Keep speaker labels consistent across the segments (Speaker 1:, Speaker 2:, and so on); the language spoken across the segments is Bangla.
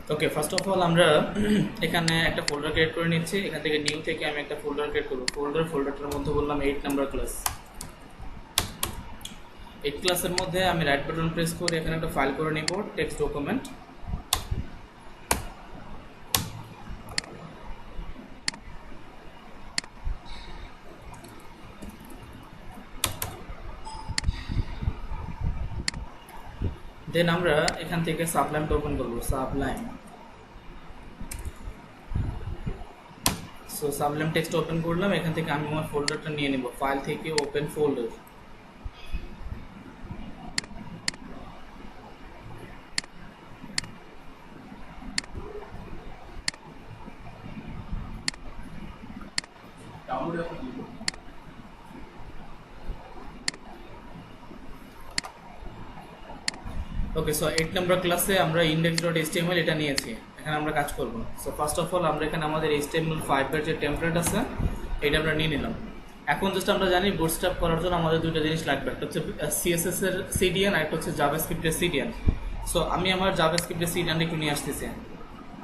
Speaker 1: ওকে, ফার্স্ট অফ অল আমরা এখানে একটা ফোল্ডার ক্রিয়েট করে নিচ্ছি। এখান থেকে নিউ থেকে আমি একটা ফোল্ডার ক্রিয়েট করবো। ফোল্ডারটার মধ্যে বললাম 8 নাম্বার ক্লাস। 8 ক্লাসের মধ্যে আমি রাইট বাটন প্রেস করে এখানে একটা ফাইল করে নিব, টেক্সট ডকুমেন্ট। দেন আমরা এখান থেকে সাবলাইমটা ওপেন করবো, Sublime. So Sublime text open করলাম। এখান থেকে আমি আমার ফোল্ডারটা নিয়ে নিব, ফাইল থেকে ওপেন ফোল্ডার। ওকে, সো 8 নাম্বার ক্লাসে আমরা index.html এটা নিয়েছি, এখানে আমরা কাজ করব। সো ফার্স্ট অফ অল আমরা এখানে আমাদের HTML5 এর যে টেমপ্লেট আছে এটা আমরা নিয়ে নিলাম। এখন জাস্ট আমরা জানি বুটস্ট্র্যাপ করার জন্য আমাদের দুটো জিনিস লাগবে, একটা হচ্ছে CSS এর CDN আর একটা হচ্ছে জাভাস্ক্রিপ্ট এর CDN। সো আমি আমার জাভাস্ক্রিপ্ট এর CDN একটু নিয়ে আসতেছি।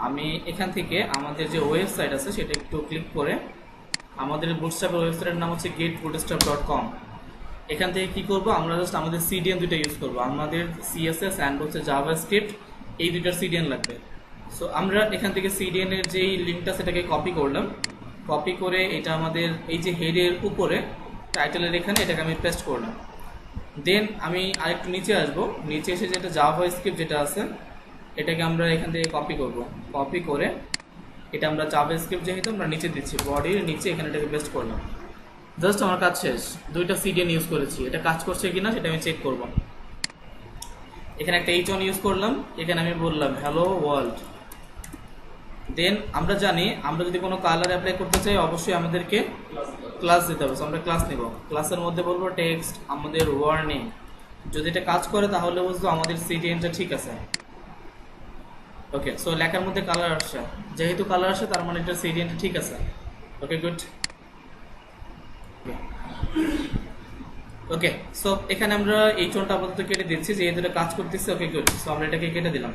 Speaker 1: আমি এখান থেকে আমাদের যে ওয়েবসাইট আছে সেটা একটু ক্লিক করে, আমাদের বুটস্ট্র্যাপের ওয়েবসাইটের নাম হচ্ছে getbootstrap.com। এখান থেকে কি করব, আমরা জাস্ট আমাদের সিডিএন দুটো ইউজ করব। আমাদের সিএসএস অ্যান্ড হচ্ছে জাভাস্ক্রিপ্ট এই দুইটার সিডিএন লাগবে। সো আমরা এখান থেকে সিডিএন এর যেই লিঙ্কটা সেটাকে কপি করলাম। কপি করে এটা আমাদের এই যে হেডের উপরে টাইটেলের এখানে এটাকে আমি পেস্ট করলাম। দেন আমি আরেকটু নিচে আসব, নিচে এসে যেটা জাভাস্ক্রিপ্ট যেটা আছে এটাকে আমরা এখান থেকে কপি করব। কপি করে এটা আমরা জাভাস্ক্রিপ্ট যেহেতু আমরা নিচে দিচ্ছি, বডির নিচে এখানে এটাকে পেস্ট করলাম। জাস্ট আমার কাজ শেষ। দুইটা সিডিএন ইউজ করেছি, এটা কাজ করছে কিনা সেটা আমি চেক করব। এখানে একটা H1 ইউজ করলাম, এখানে আমি বললাম হ্যালো ওয়ার্ল্ড। দেন আমরা জানি আমরা যদি কোনো কালার অ্যাপ্লাই করতে চাই অবশ্যই আমাদেরকে ক্লাস দিতে হবে। আমরা ক্লাস নিব, ক্লাসের মধ্যে বলবো টেক্সট আমাদের ওয়ার্নিং। যদি এটা কাজ করে তাহলে বুঝবো আমাদের সিডিএনটা ঠিক আছে। ওকে, সো লেখার মধ্যে কালার আসছে, যেহেতু কালার আসে তার মানে এটা সিডিএনটা ঠিক আছে। ওকে, গুড। ওকে, সো এখানে আমরা এই চোনটা আপাতত কেটে দিচ্ছি যেহেতু এটা কাজ করতেছে। ওকে, গুড। সো আমরা এটাকে কেটে দিলাম।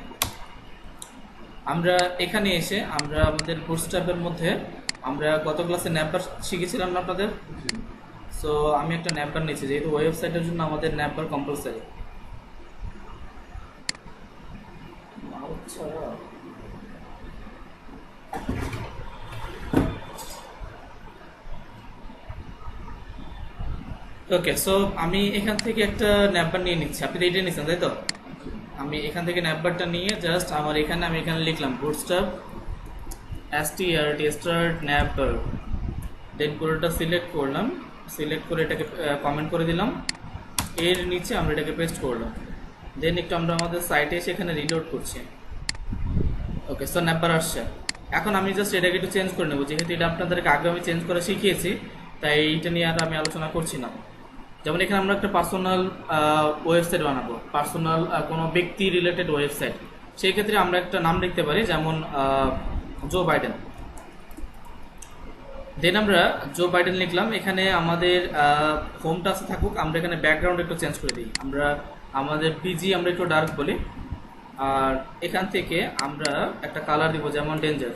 Speaker 1: আমরা এখানে এসে আমরা আমাদের বুটস্ট্র্যাপের মধ্যে আমরা গত ক্লাসে ন্যাপবার শিখেছিলাম না আপনাদের। সো আমি একটা ন্যাপবার নিচ্ছি যেহেতু ওয়েবসাইটের জন্য আমাদের ন্যাপবার কম্পালসারি। আচ্ছা, ওকে, সো আমি এখান থেকে একটা ন্যাপবার নিয়ে নিচ্ছি। আপনি তো এইটাই নিচ্ছেন তাই তো? আমি এখান থেকে ন্যাপবারটা নিয়ে জাস্ট আমার এখানে আমি এখানে লিখলাম বুটস্ট্র্যাপ start ন্যাপবার। দেন পুরোটা সিলেক্ট করলাম, সিলেক্ট করে এটাকে কমেন্ট করে দিলাম। এর নিচে আমরা এটাকে পেস্ট করলাম। দেন একটু আমরা আমাদের সাইটে এসে এখানে রিলোড করছি। ওকে, সো ন্যাপবার আসছে। এখন আমি জাস্ট এটাকে একটু চেঞ্জ করে নেবো, যেহেতু এটা আপনাদেরকে আগে আমি চেঞ্জ করে শিখিয়েছি তাই এইটা নিয়ে আর আমি আলোচনা করছি না। যেমন এখানে আমরা একটা পার্সোনাল ওয়েবসাইট বানাবো, পার্সোনাল কোনো ব্যক্তি রিলেটেড ওয়েবসাইট। সেই ক্ষেত্রে আমরা একটা নাম লিখতে পারি, যেমন জো বাইডেন। দেন আমরা জো বাইডেন লিখলাম। এখানে আমাদের হোমটা আছে থাকুক, আমরা এখানে ব্যাকগ্রাউন্ড একটু চেঞ্জ করে দিই। আমরা আমাদের পিজি আমরা একটু ডার্ক বলি। আর এখান থেকে আমরা একটা কালার দিব, যেমন ডেঞ্জার।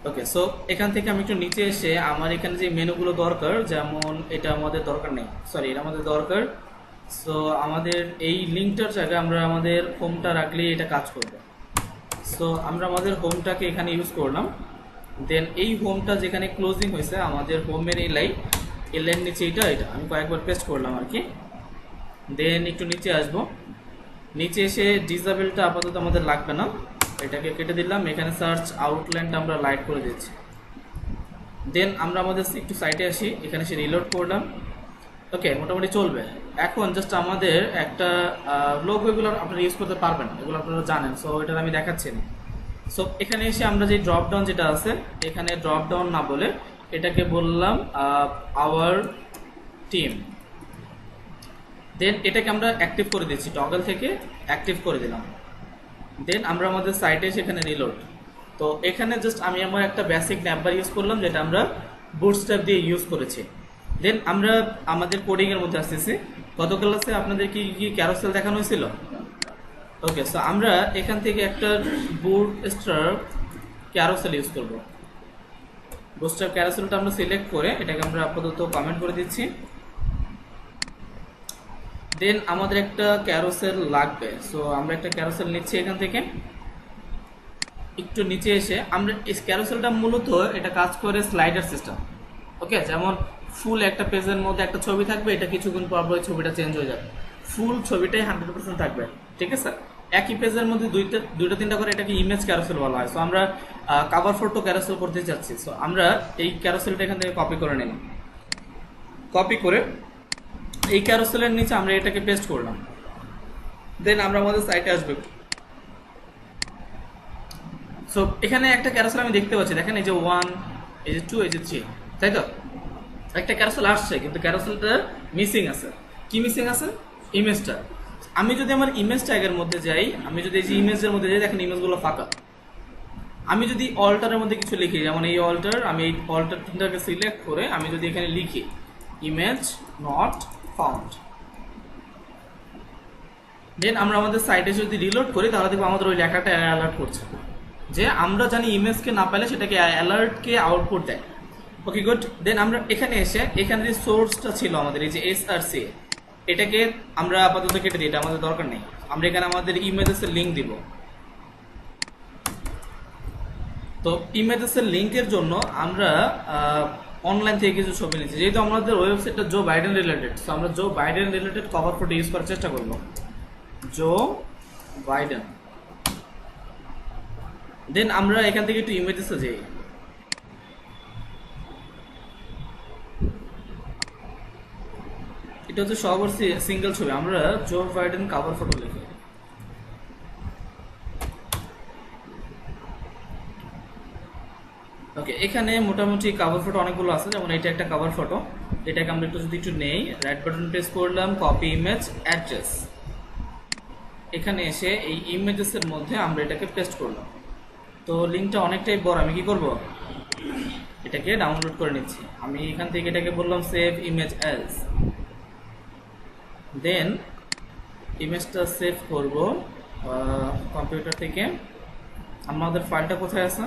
Speaker 1: ওকে, সো এখান থেকে আমি একটু নিচে এসে আমার এখানে যে মেনুগুলো দরকার, যেমন এটা আমাদের দরকার নেই, সরি এটা আমাদের দরকার। সো আমাদের এই লিঙ্কটার জায়গায় আমরা আমাদের হোমটা রাখলেই এটা কাজ করবে। সো আমরা আমাদের হোমটাকে এখানে ইউজ করলাম। দেন এই হোমটা যেখানে ক্লোজিং হয়েছে আমাদের হোমের এই লাইন নিচে এটা আমি কয়েকবার পেস্ট করলাম আর কি। দেন একটু নিচে আসবো, নিচে এসে ডিসেবলটা আপাতত আমাদের লাগবে না, এটাকে কেটে দিলাম। এখানে সার্চ আউটলাইনটা আমরা লাইট করে দিচ্ছি। দেন আমরা আমাদের একটু সাইটে আসি, এখানে এসে রিলোড করলাম। ওকে, মোটামুটি চলবে। এখন জাস্ট আমাদের একটা লোগো, এগুলো আপনারা ইউজ করতে পারবেন, এগুলো আপনারা জানেন, সো এটা আমি দেখাচ্ছি না। সো এখানে এসে আমরা যে ড্রপ ডাউন যেটা আছে, এখানে ড্রপ ডাউন না বলে এটাকে বললাম আওয়ার টিম। দেন এটাকে আমরা অ্যাক্টিভ করে দিচ্ছি, টগল থেকে অ্যাক্টিভ করে দিলাম। দেন আমরা আমাদের সাইটে সেখানে রিলোড। তো এখানে জাস্ট আমি আমার একটা বেসিক ন্যাপবার ইউজ করলাম যেটা আমরা বুটস্ট্র্যাপ দিয়ে ইউজ করেছি। দেন আমরা আমাদের কোডিং এর মধ্যে আসতেছি। গত ক্লাসে আপনাদের কি কি ক্যারোসেল দেখানো হয়েছিল? ওকে, সো আমরা এখান থেকে একটা বুটস্ট্র্যাপ ক্যারোসেল ইউজ করব। বুটস্ট্র্যাপ ক্যারোসেলটা আমরা সিলেক্ট করে এটাকে আমরা আপাতত কমেন্ট করে দিচ্ছি। দেন আমাদের একটা ক্যারোসেল লাগবে, সো আমরা একটা ক্যারোসেল নিচ্ছি এখান থেকে। একটু নিচে এসে আমরা এই ক্যারোসেলটা মূলত এটা কাজ করে স্লাইডার সিস্টেম। ওকে, যেমন ফুল একটা পেজের মধ্যে একটা ছবি থাকবে, এটা কিছুক্ষণ পর পর ছবিটা চেঞ্জ হয়ে যাবে, ফুল ছবিটাই 100% থাকবে, ঠিক আছে। একই পেজের মধ্যে দুইটা তিনটা করে এটাকে ইমেজ ক্যারোসেল বলা হয়। সো আমরা কাভার ফটো ক্যারোসেল করতে চাচ্ছি, সো আমরা এই ক্যারোসেলটা এখান থেকে কপি করে নিলাম। কপি করে এই ক্যারোসেলের নিচে আমরা এটাকে পেস্ট করলাম। দেন আমরা আমাদের সাইটে আসবে। সো এখানে একটা ক্যারোসেল আমি দেখতে পাচ্ছি, দেখেন এই যে 1, এই যে 2, এই যে 3, তাই তো একটা ক্যারোসেল আসছে, কিন্তু ক্যারোসেলটা মিসিং আছে। কি মিসিং আছে? ইমেজটা। আমি যদি আমার ইমেজ ট্যাগের মধ্যে যাই, আমি যদি এই যে ইমেজের মধ্যে যাই, দেখেন ইমেজগুলো ফাঁকা। আমি যদি অল্টারের মধ্যে কিছু লিখি, যেমন এই অল্টার, আমি এই অল্টারটাকে সিলেক্ট করে আমি যদি এখানে লিখি ইমেজ নট ফাউন্ড, দেন আমরা আমাদের সাইটে যদি রিলোড করি তাহলে দেখবো আমাদের ওই লেখাটা অ্যালার্ট করছে যে আমরা জানি ইমেজকে না পেলে সেটাকে অ্যালার্টকে আউটপুট দেয়। Okay good. দেন আমরা এখানে এসে এখানে যে সোর্সটা ছিল আমাদের এই যে এসআরসি, এটাকে আমরা আপাতত কেটে দিই, এটা আমাদের দরকার নেই। আমরা এখানে আমাদের ইমেজেসের লিঙ্ক দিব। তো ইমেজেসের লিঙ্কের জন্য আমরা অনলাইন থেকে কিছু ছবি নিচ্ছি, যেহেতু আমাদের ওয়েবসাইটটা জো বাইডেন রিলেটেড, তো আমরা Joe Biden related cover photo use করার চেষ্টা করব। Joe Biden. দেন আমরা এখান থেকে একটু ইমেজেসে যাই। এটা হচ্ছে সবার সিঙ্গেল ছবি, আমরা জো বাইডেন কভার ফটো লিখি। ওকে, এখানে মোটামুটি কভার ফটো অনেকগুলো আছে, যেমন এটা একটা কভার ফটো। এটাকে আমরা একটু নেই, রাইট বাটন প্রেস করলাম, কপি ইমেজ অ্যাড্রেস। এখানে এসে এই ইমেজেসের মধ্যে আমরা এটাকে পেস্ট করলাম। তো লিঙ্কটা অনেকটাই বড়, আমি কি করব, এটাকে ডাউনলোড করে নিচ্ছি। আমি এখান থেকে এটাকে বললাম সেভ ইমেজ অ্যাজ। দেন ইমেজটা সেভ করব কম্পিউটার থেকে। আমাদের ফাইলটা কোথায় আছে?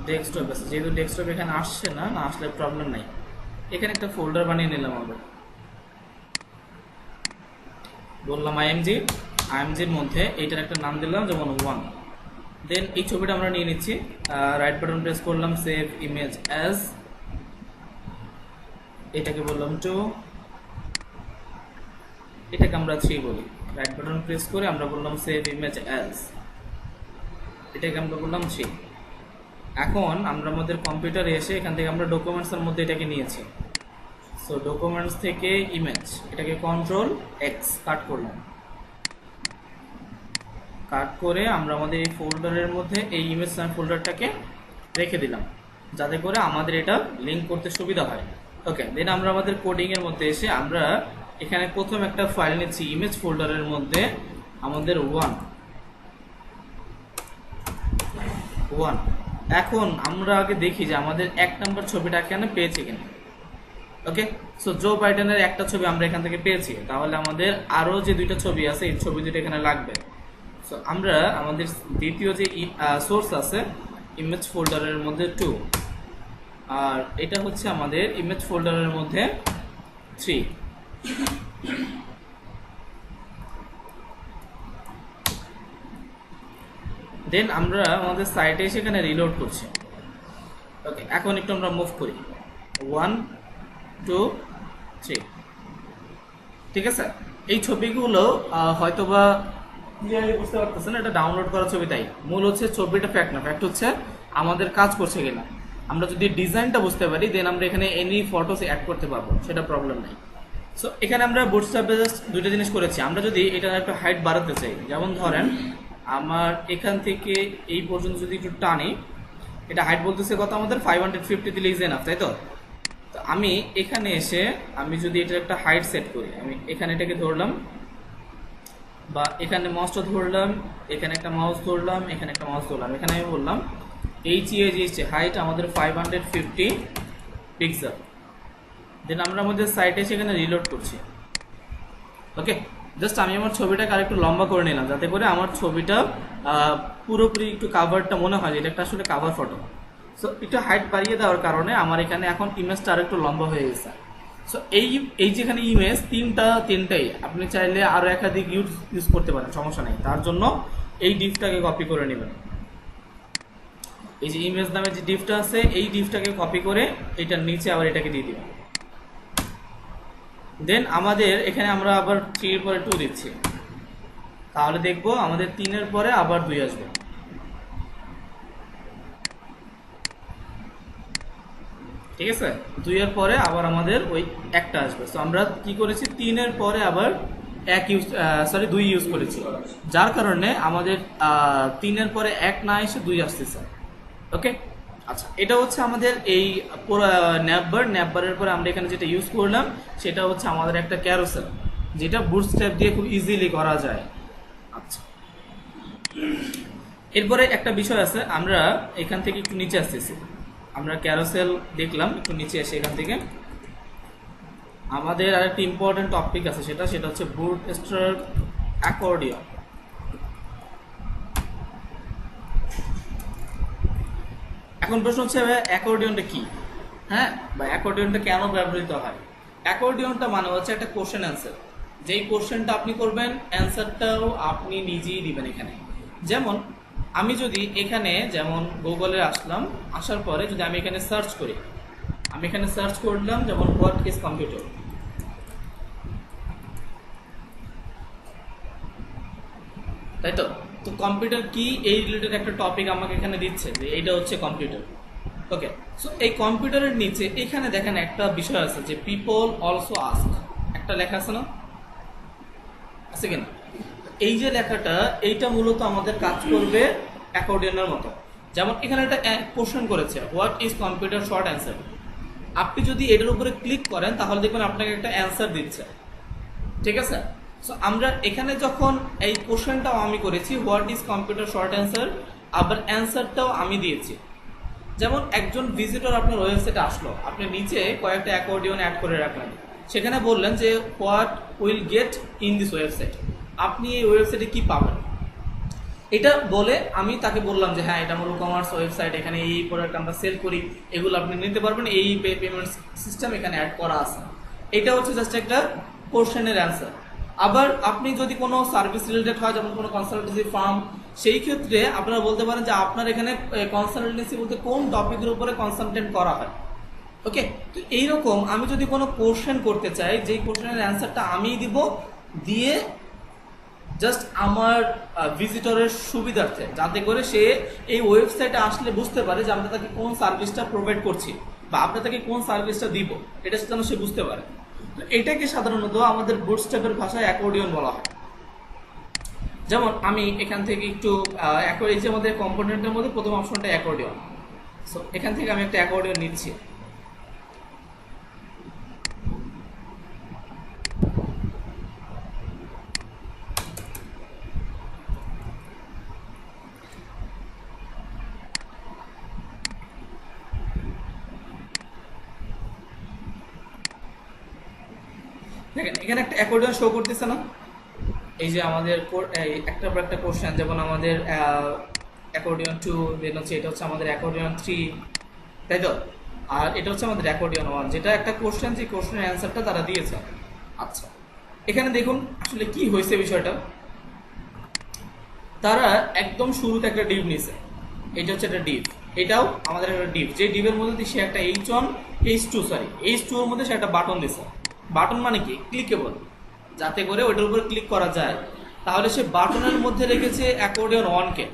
Speaker 1: ডেস্কটপ আছে। যেহেতু ডেস্কটপ এখানে আসছে না, না আসলে প্রবলেম নাই। এখানে একটা ফোল্ডার বানিয়ে নিলাম আমরা, বললাম আইএমজির মধ্যে এইটার একটা নাম দিলাম যেমন 1। দেন এই ছবিটা আমরা নিয়ে নিচ্ছি, রাইট বাটন প্রেস করলাম, সেভ ইমেজ অ্যাজ। এটাকে বললাম 2, এটাকে আমরা 3 বলি। রাইট বাটন প্রেস করে আমরা বললাম সেভ ইমেজ অ্যাজ, এটাকে আমরা বললাম 3। এখন আমরা আমাদের কম্পিউটারে এসে এখান থেকে আমরা ডকুমেন্টসের মধ্যে এটাকে নিয়েছি। সো ডকুমেন্টস থেকে ইমেজ, এটাকে কন্ট্রোল এক্স কাট করলাম। কাট করে আমরা আমাদের এই ফোল্ডারের মধ্যে এই ইমেজ ফোল্ডারটাকে রেখে দিলাম, যাতে করে আমাদের এটা লিঙ্ক করতে সুবিধা হয়। ওকে, দেন আমরা আমাদের কোডিং এর মধ্যে এসে আমরা এখানে প্রথম একটা ফাইল নিচ্ছি ইমেজ ফোল্ডারের মধ্যে আমাদের 1। এখন আমরা আগে দেখি যে আমাদের 1 নম্বর ছবিটা এখানে পেয়েছি কিনা। ওকে, সো জো বাইডেনের একটা ছবি আমরা এখান থেকে পেয়েছি, তাহলে আমাদের আরো যে দুইটা ছবি আছে এই ছবি দুটো এখানে লাগবে। সো আমরা আমাদের দ্বিতীয় যে সোর্স আছে ইমেজ ফোল্ডারের মধ্যে 2, আর এটা হচ্ছে আমাদের ইমেজ ফোল্ডারের মধ্যে 3। দেন আমরা আমাদের সাইটে এসে এখানে রিলোড করছি। ওকে, এখন একটু আমরা মুভ করি, 1 2 3, ঠিক আছে। এই ছবিগুলো হয়তোবা ক্লিয়ারলি বুঝতে পারতেছেন, এটা ডাউনলোড করা ছবি, তাই মূল হচ্ছে ছবিটা ফ্যাক্ট না, ফ্যাক্ট হচ্ছে আমাদের কাজ করছে কিনা। আমরা যদি ডিজাইনটা বুঝতে পারি দেন আমরা এখানে এনি ফটোস অ্যাড করতে পারবো, সেটা প্রবলেম নাই। সো এখানে আমরা বুটস্ট্র্যাপে জাস্ট দুইটা জিনিস করেছি। আমরা যদি এটা একটা হাইট বাড়াতে চাই, যেমন ধরেন আমার এখান থেকে এই পর্যন্ত যদি একটু টানি, এটা হাইট বলতেছে কত, আমাদের 550 দিলে ইজ এনাফ, তাই তো। তো আমি এখানে এসে আমি যদি এটার একটা হাইট সেট করি, আমি এখানে এটাকে ধরলাম, বা এখানে মাউসটা ধরলাম, এখানে একটা মাউস ধরলাম, এখানে একটা মাউস ধরলাম, এখানে আমি বললাম এইচইএজি হাইট আমাদের 550 পিক্সেল। দেন আমরা আমাদের সাইটে সেখানে রিলোড করছি। ওকে, জাস্ট আমি আমার ছবিটাকে আরেকটু লম্বা করে নিলাম যাতে করে আমার ছবিটা পুরোপুরি একটু কাভারটা মনে হয় যে এটা একটা আসলে কাভার ফটো। সো একটু হাইট বাড়িয়ে দেওয়ার কারণে আমার এখানে এখন ইমেজটা আরেকটু লম্বা হয়ে গেছে। সো এই যেখানে ইমেজ তিনটাই আপনি চাইলে আরও একাধিক ইউজ করতে পারেন, সমস্যা নেই। তার জন্য এই ডিফটাকে কপি করে নেবেন। এই যে ইমেজ নামে যে ডিফটা আছে এই ডিফটাকে কপি করে এটার নিচে আবার এটাকে দিয়ে দিবেন। দেন আমাদের এখানে আমরা আবার 3 এর পরে 2 দিচ্ছি, তাহলে দেখবো আমাদের 3 এর পরে আবার 2 আসবে। ঠিক আছে, 2 এর পরে আবার আমাদের ওই একটা আসবে। সো আমরা কি করেছি 3 এর পরে আবার 2 ইউজ করেছি, যার কারণে আমাদের 3 এর পরে 1 না এসে 2 আসতেছে। ওকে, আচ্ছা, এটা হচ্ছে আমাদের এই ন্যাপবারের পরে আমরা এখানে যেটা ইউজ করলাম সেটা হচ্ছে আমাদের একটা ক্যারোসেল, যেটা বুটস্ট্র্যাপ দিয়ে খুব ইজিলি করা যায়। আচ্ছা, এরপরে একটা বিষয় আছে, আমরা এখান থেকে একটু নিচে আসতেছি। আমরা ক্যারোসেল দেখলাম, একটু নিচে আসি এখান থেকে। আমাদের আরেকটি ইম্পর্টেন্ট টপিক আছে, সেটা হচ্ছে বুটস্ট্র্যাপ অ্যাকর্ডিয়ন। এখন প্রশ্ন হচ্ছে অ্যাকর্ডিয়নটা কি, হ্যাঁ, বা অ্যাকর্ডিয়নটা কেন ব্যবহৃত হয়। অ্যাকর্ডিয়নটা মানে হচ্ছে একটা কোশ্চেন অ্যান্সার, যেই কোশ্চেনটা আপনি করবেন অ্যান্সারটাও আপনি নিজেই দিবেন এখানে। যেমন আমি যদি এখানে যেমন গুগলে আসলাম, আসার পরে যদি আমি এখানে সার্চ করি, আমি এখানে সার্চ করলাম যেমন হোয়াট ইজ কম্পিউটার, তাই তো। তো কম্পিউটার কি এই রিলেটেড একটা টপিক আমাকে এখানে দিচ্ছে যে এইটা হচ্ছে কম্পিউটার। ওকে, সো এই কম্পিউটারের নিচে এখানে দেখেন একটা বিষয় আছে যে পিপল অলসো আস্ক, একটা লেখা আছে না, আছে কিনা? এই যে লেখাটা এইটা মূলত আমাদের কাজ করবে অ্যাকর্ডিয়নের মতো। যেমন এখানে একটা কোশ্চেন করেছে what is computer, short answer. আপনি যদি এটার উপরে ক্লিক করেন তাহলে দেখবেন আপনাকে একটা অ্যান্সার দিচ্ছে, ঠিক আছে। সো আমরা এখানে যখন এই কোশ্চেনটাও আমি করেছি what is computer short answer, আবার অ্যান্সারটাও আমি দিয়েছি। যেমন একজন ভিজিটর আপনার ওয়েবসাইটে আসলো, আপনি নিচে কয়েকটা অ্যাকর্ডিয়ন অ্যাড করে রাখলেন, সেখানে বললেন যে what will get in this website, আপনি এই ওয়েবসাইটে কি পাবেন। এটা বলে আমি তাকে বললাম যে হ্যাঁ এটা আমার কমার্স ওয়েবসাইট, এখানে এই প্রোডাক্ট আমরা সেল করি, এগুলো আপনি নিতে পারবেন, এই পেমেন্ট সিস্টেম এখানে অ্যাড করা আছে। এটা হচ্ছে জাস্ট একটা কোশ্চেনের অ্যান্সার। আবার আপনি যদি কোনো সার্ভিস রিলেটেড হয়, যেমন কোনো কনসালটেন্সি ফার্ম, সেই ক্ষেত্রে আপনারা বলতে পারেন যে আপনার এখানে কনসালটেন্সি বলতে কোন টপিকের উপরে কনসালটেন্ট করা হয়। ওকে, তো এইরকম আমি যদি কোনো কোশ্চেন করতে চাই, যেই কোশ্চেনের অ্যান্সারটা আমি দিব, দিয়ে জাস্ট আমার ভিজিটরের সুবিধার্থে, যাতে করে সে এই ওয়েবসাইটে আসলে বুঝতে পারে যে আমরা তাকে কোন সার্ভিসটা প্রোভাইড করছি বা আমরা তাকে কোন সার্ভিসটা দিব, এটা যেন সে বুঝতে পারে। এটাকে সাধারণত আমাদের বুটস্ট্র্যাপের ভাষায় অ্যাকর্ডিয়ন বলা হয়। যেমন আমি এখান থেকে একটু এই যে আমাদের কম্পোনেন্টের মধ্যে প্রথম অপশনটা অ্যাকর্ডিয়ন, সো এখান থেকে আমি একটা অ্যাকর্ডিয়ন নিচ্ছি। দেখেন এখানে একটা অ্যাকর্ডিয়ন শো করতেছে না, এই যে আমাদের একটার পর একটা কোশ্চেন, যেমন আমাদের অ্যাকর্ডিয়ন 2, দেন হচ্ছে এটা হচ্ছে আমাদের অ্যাকর্ডিয়ন 3, তাই তো। আর এটা হচ্ছে আমাদের অ্যাকর্ডিয়ন 1, যেটা একটা কোশ্চেন, যে কোশ্চেনের অ্যান্সারটা তারা দিয়েছে। আচ্ছা, এখানে দেখুন আসলে কি হয়েছে বিষয়টা। তারা একদম শুরুতে একটা ডিভ নিছে, এটা হচ্ছে একটা ডিভ, এটাও আমাদের একটা ডিভ, যে ডিভের মধ্যে দিয়ে সে একটা H2 এর মধ্যে সে একটা বাটন দিছে। বাটন মানে কি? ক্লিকেবল, যাতে করে ওইটার উপর ক্লিক করা যায়। তাহলে সে বাটনের মধ্যে রেখেছে অ্যাকর্ডিয়ন 1কে,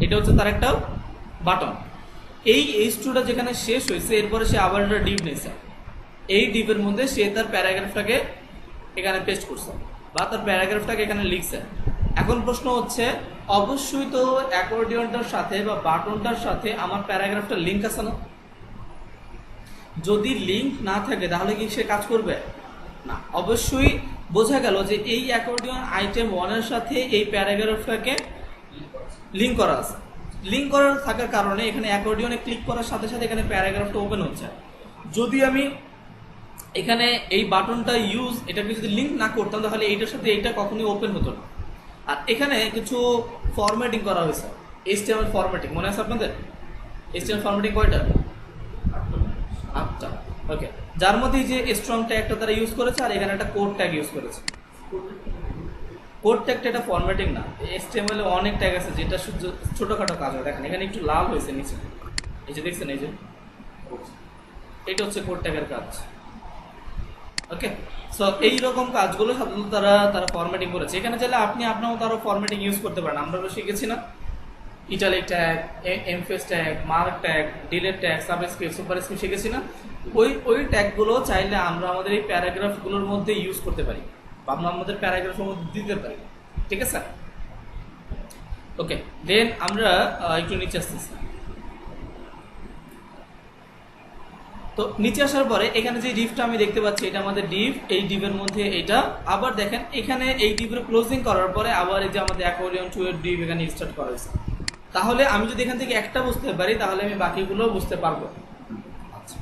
Speaker 1: এটা হচ্ছে তার একটা বাটন। এই H2টা যেখানে শেষ হয়েছে, এরপরে সে আবার একটা ডিভ নিয়েছে, এই ডিভের মধ্যে সে তার প্যারাগ্রাফটাকে এখানে পেস্ট করছে বা তার প্যারাগ্রাফটাকে এখানে লিখছে। এখন প্রশ্ন হচ্ছে, অবশ্যই তো অ্যাকর্ডিয়নটার সাথে বা বাটনটার সাথে আমার প্যারাগ্রাফটা লিঙ্ক আছে না? যদি লিঙ্ক না থাকে তাহলে কি সে কাজ করবে না? অবশ্যই বোঝা গেল যে এই অ্যাকর্ডিয়ন আইটেম 1 এর সাথে এই প্যারাগ্রাফটাকে লিঙ্ক করা আছে। লিঙ্ক করার থাকার কারণে এখানে অ্যাকর্ডিয়নে ক্লিক করার সাথে সাথে এখানে প্যারাগ্রাফটা ওপেন হচ্ছে। যদি আমি এখানে এই বাটনটা ইউজ এটাকে যদি লিঙ্ক না করতাম তাহলে এইটার সাথে এইটা কখনোই ওপেন হতো না। আর এখানে কিছু ফরম্যাটিং করা হয়েছে, এইচটিএমএল ফরম্যাটিং মনে আছে আপনাদের? এইচটিএমএল ফরম্যাটিং কয়টা? 8টা। ওকে, যার মধ্যে যে স্ট্রং ট্যাগটা তারা ইউজ করেছে আর এখানে একটা কোড ট্যাগ ইউজ করেছে। কোড ট্যাগটা এটা ফরম্যাটিং না, এইচটিএমএল এ অনেক ট্যাগ আছে যেটা শুধু ছোটখাটো কাজ হয়। দেখেন এখানে একটু লাল হয়েছে নিচে, এই যে দেখছেন, এই যে এটা হচ্ছে কোড ট্যাগের কাজ। ওকে, সো এইরকম কাজগুলো সাধারণত তারা ফরম্যাটিং করেছে। এখানে চাইলে আপনি আপনার মতো আরো ফরম্যাটিং ইউজ করতে পারেন। আমরা শিখেছি না italic tag, এমফেস tag, mark tag, delete tag, subscript, superscript শিখেছি না? ওই ট্যাগগুলো চাইলে আমরা আমাদের এই প্যারাগ্রাফগুলোর মধ্যে ইউজ করতে পারি বা আমরা আমাদের প্যারাগ্রাফের মধ্যে দিতে পারি। ঠিক আছে? ওকে, দেন আমরা একটু নিচে আসতেছি। তো নিচে আসার পরে এখানে যে ডিভটা আমি দেখতে পাচ্ছি এটা আমাদের ডিভ, এই ডিভের মধ্যে এটা আবার দেখেন এখানে এই ডিভের ক্লোজিং করার পরে আবার এই যে আমাদের অ্যাকর্ডিয়ন 2 এর ডিভ এখানে স্টার্ট করা হয়েছে। তাহলে আমি যদি এখান থেকে একটা বুঝতে পারি তাহলে আমি বাকিগুলো বুঝতে পারবো। আচ্ছা,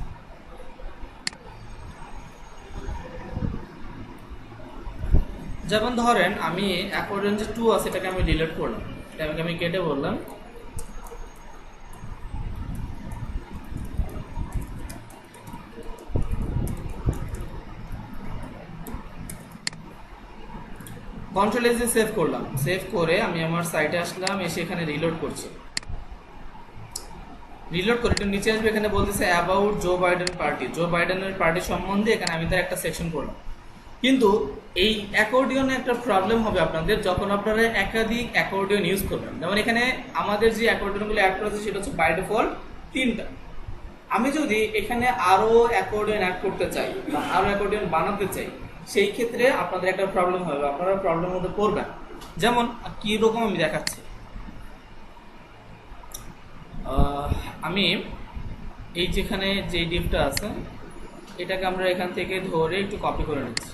Speaker 1: যেমন ধরেন আমি অ্যাকর্ডিয়ন যে 2 আছে এটাকে আমি ডিলিট করলাম, এটাকে আমি কেটে বললাম কন্ট্রোল এসে সেভ করলাম। সেভ করে আমি আমার সাইটে আসলাম, এসে এখানে রিলোড করছি। রিলোড করে একটু নিচে আসবে, এখানে বলতেছে অ্যাবাউট জো বাইডেন পার্টি। জো বাইডেনের পার্টি সম্বন্ধে এখানে আমি তার একটা সেকশন করলাম। কিন্তু এই অ্যাকর্ডিয়নে একটা প্রবলেম হবে আপনাদের যখন আপনারা একাধিক অ্যাকর্ডিয়ন ইউজ করবেন। যেমন এখানে আমাদের যে অ্যাকর্ডিয়নগুলো অ্যাড করেছে সেটা হচ্ছে বাই ডিফল্ট 3টা। আমি যদি এখানে আরো অ্যাকর্ডিয়ন অ্যাড করতে চাই বা আরো অ্যাকর্ডিয়ন বানাতে চাই, সেই ক্ষেত্রে আপনাদের একটা প্রবলেম হবে, আপনারা প্রবলেমের মধ্যে পড়বেন। যেমন কি রকম আমি দেখাচ্ছি, আমি এই যেখানে যে ডিভটা আছে এটাকে আমরা এখান থেকে ধরে একটু কপি করে নিচ্ছি।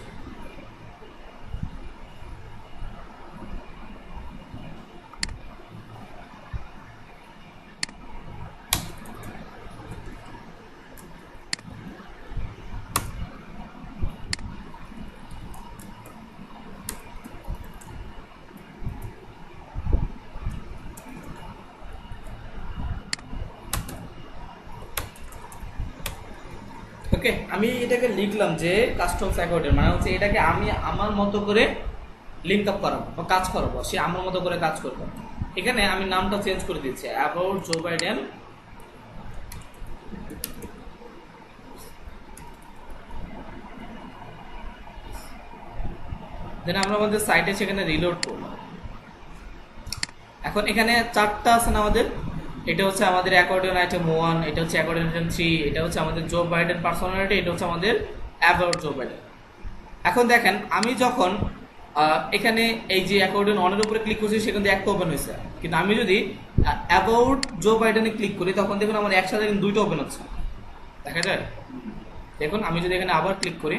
Speaker 1: ওকে, আমি এটাকে লিখলাম যে কাস্টমস অ্যাকর্ডিয়ন, মানে হচ্ছে এটাকে আমি আমার মতো করে লিঙ্ক আপ করাবো বা কাজ করাবো, সে আমার মতো করে কাজ করবো। এখানে আমি নামটা চেঞ্জ করে দিচ্ছি, অ্যাবাউট জো বাইডেন। দেন আমরা আমাদের সাইটে সেখানে রিলোড করবো। এখন এখানে 4টা আছে না আমাদের, এটা হচ্ছে আমাদের অ্যাকর্ডিয়ন আইটেম 1, এটা হচ্ছে অ্যাকর্ডিয়ন আইটেম 3, এটা হচ্ছে আমাদের জো বাইডেন পার্সোনালিটি, এটা হচ্ছে আমাদের অ্যাবাউট জো বাইডেন। এখন দেখেন আমি যখন এখানে এই যে অ্যাকর্ডিয়ন অনের উপরে ক্লিক করছি সেখানে একটা ওপেন হয়েছে, কিন্তু আমি যদি অ্যাবাউট জো বাইডেনে ক্লিক করি তখন দেখুন আমার একসাথে কিন্তু 2টা ওপেন হচ্ছে, দেখা যায়? দেখুন আমি যদি এখানে আবার ক্লিক করি,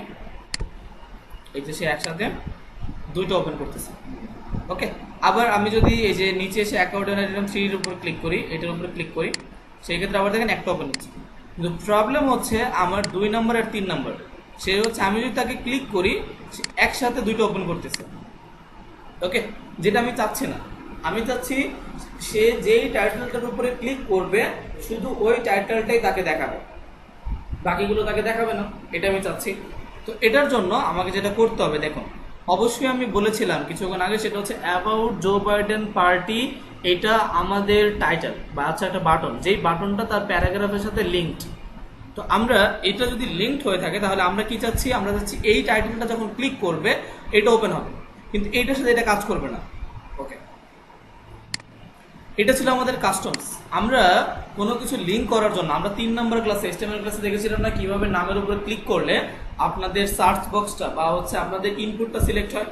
Speaker 1: এই যে সে একসাথে 2টা ওপেন করতেছে। ওকে, আবার আমি যদি এই যে নিচে এসে অ্যাকর্ডিয়ন আইটেম 3 এর উপর ক্লিক করি, এটার উপরে ক্লিক করি, সেই ক্ষেত্রে আবার দেখেন একটা ওপেন হচ্ছে। কিন্তু প্রবলেম হচ্ছে আমার 2 নম্বর আর 3 নম্বর, সে হচ্ছে আমি যদি তাকে ক্লিক করি একসাথে 2টা ওপেন করতেছে। ওকে, যেটা আমি চাচ্ছি না। আমি চাচ্ছি সে যেই টাইটেলটার উপরে ক্লিক করবে শুধু ওই টাইটেলটাই তাকে দেখাবে, বাকিগুলো তাকে দেখাবে না, এটা আমি চাচ্ছি। তো এটার জন্য আমাকে যেটা করতে হবে, দেখুন অবশ্যই আমি বলেছিলাম কিছুক্ষণ আগে, সেটা হচ্ছে অ্যাবাউট জো বাইডেন পার্টি। এটা আমাদের টাইটেল বা আচ্ছা একটা বাটন, যেই বাটনটা তার প্যারাগ্রাফের সাথে লিঙ্কড। তো আমরা এটা যদি লিঙ্কড হয়ে থাকে তাহলে আমরা কি চাচ্ছি, আমরা চাচ্ছি এই টাইটেলটা যখন ক্লিক করবে এটা ওপেন হবে, কিন্তু এইটার সাথে এটা কাজ করবে না। ওকে, এটা ছিল আমাদের কাস্টমস। আমরা কোনো কিছু লিঙ্ক করার জন্য আমরা 3 নম্বর ক্লাসে এইচটিএমএল ক্লাসে দেখেছিলাম না কিভাবে নামের উপরে ক্লিক করলে আপনাদের সার্চ বক্সটা বা হচ্ছে আপনাদের ইনপুটটা সিলেক্ট হয়।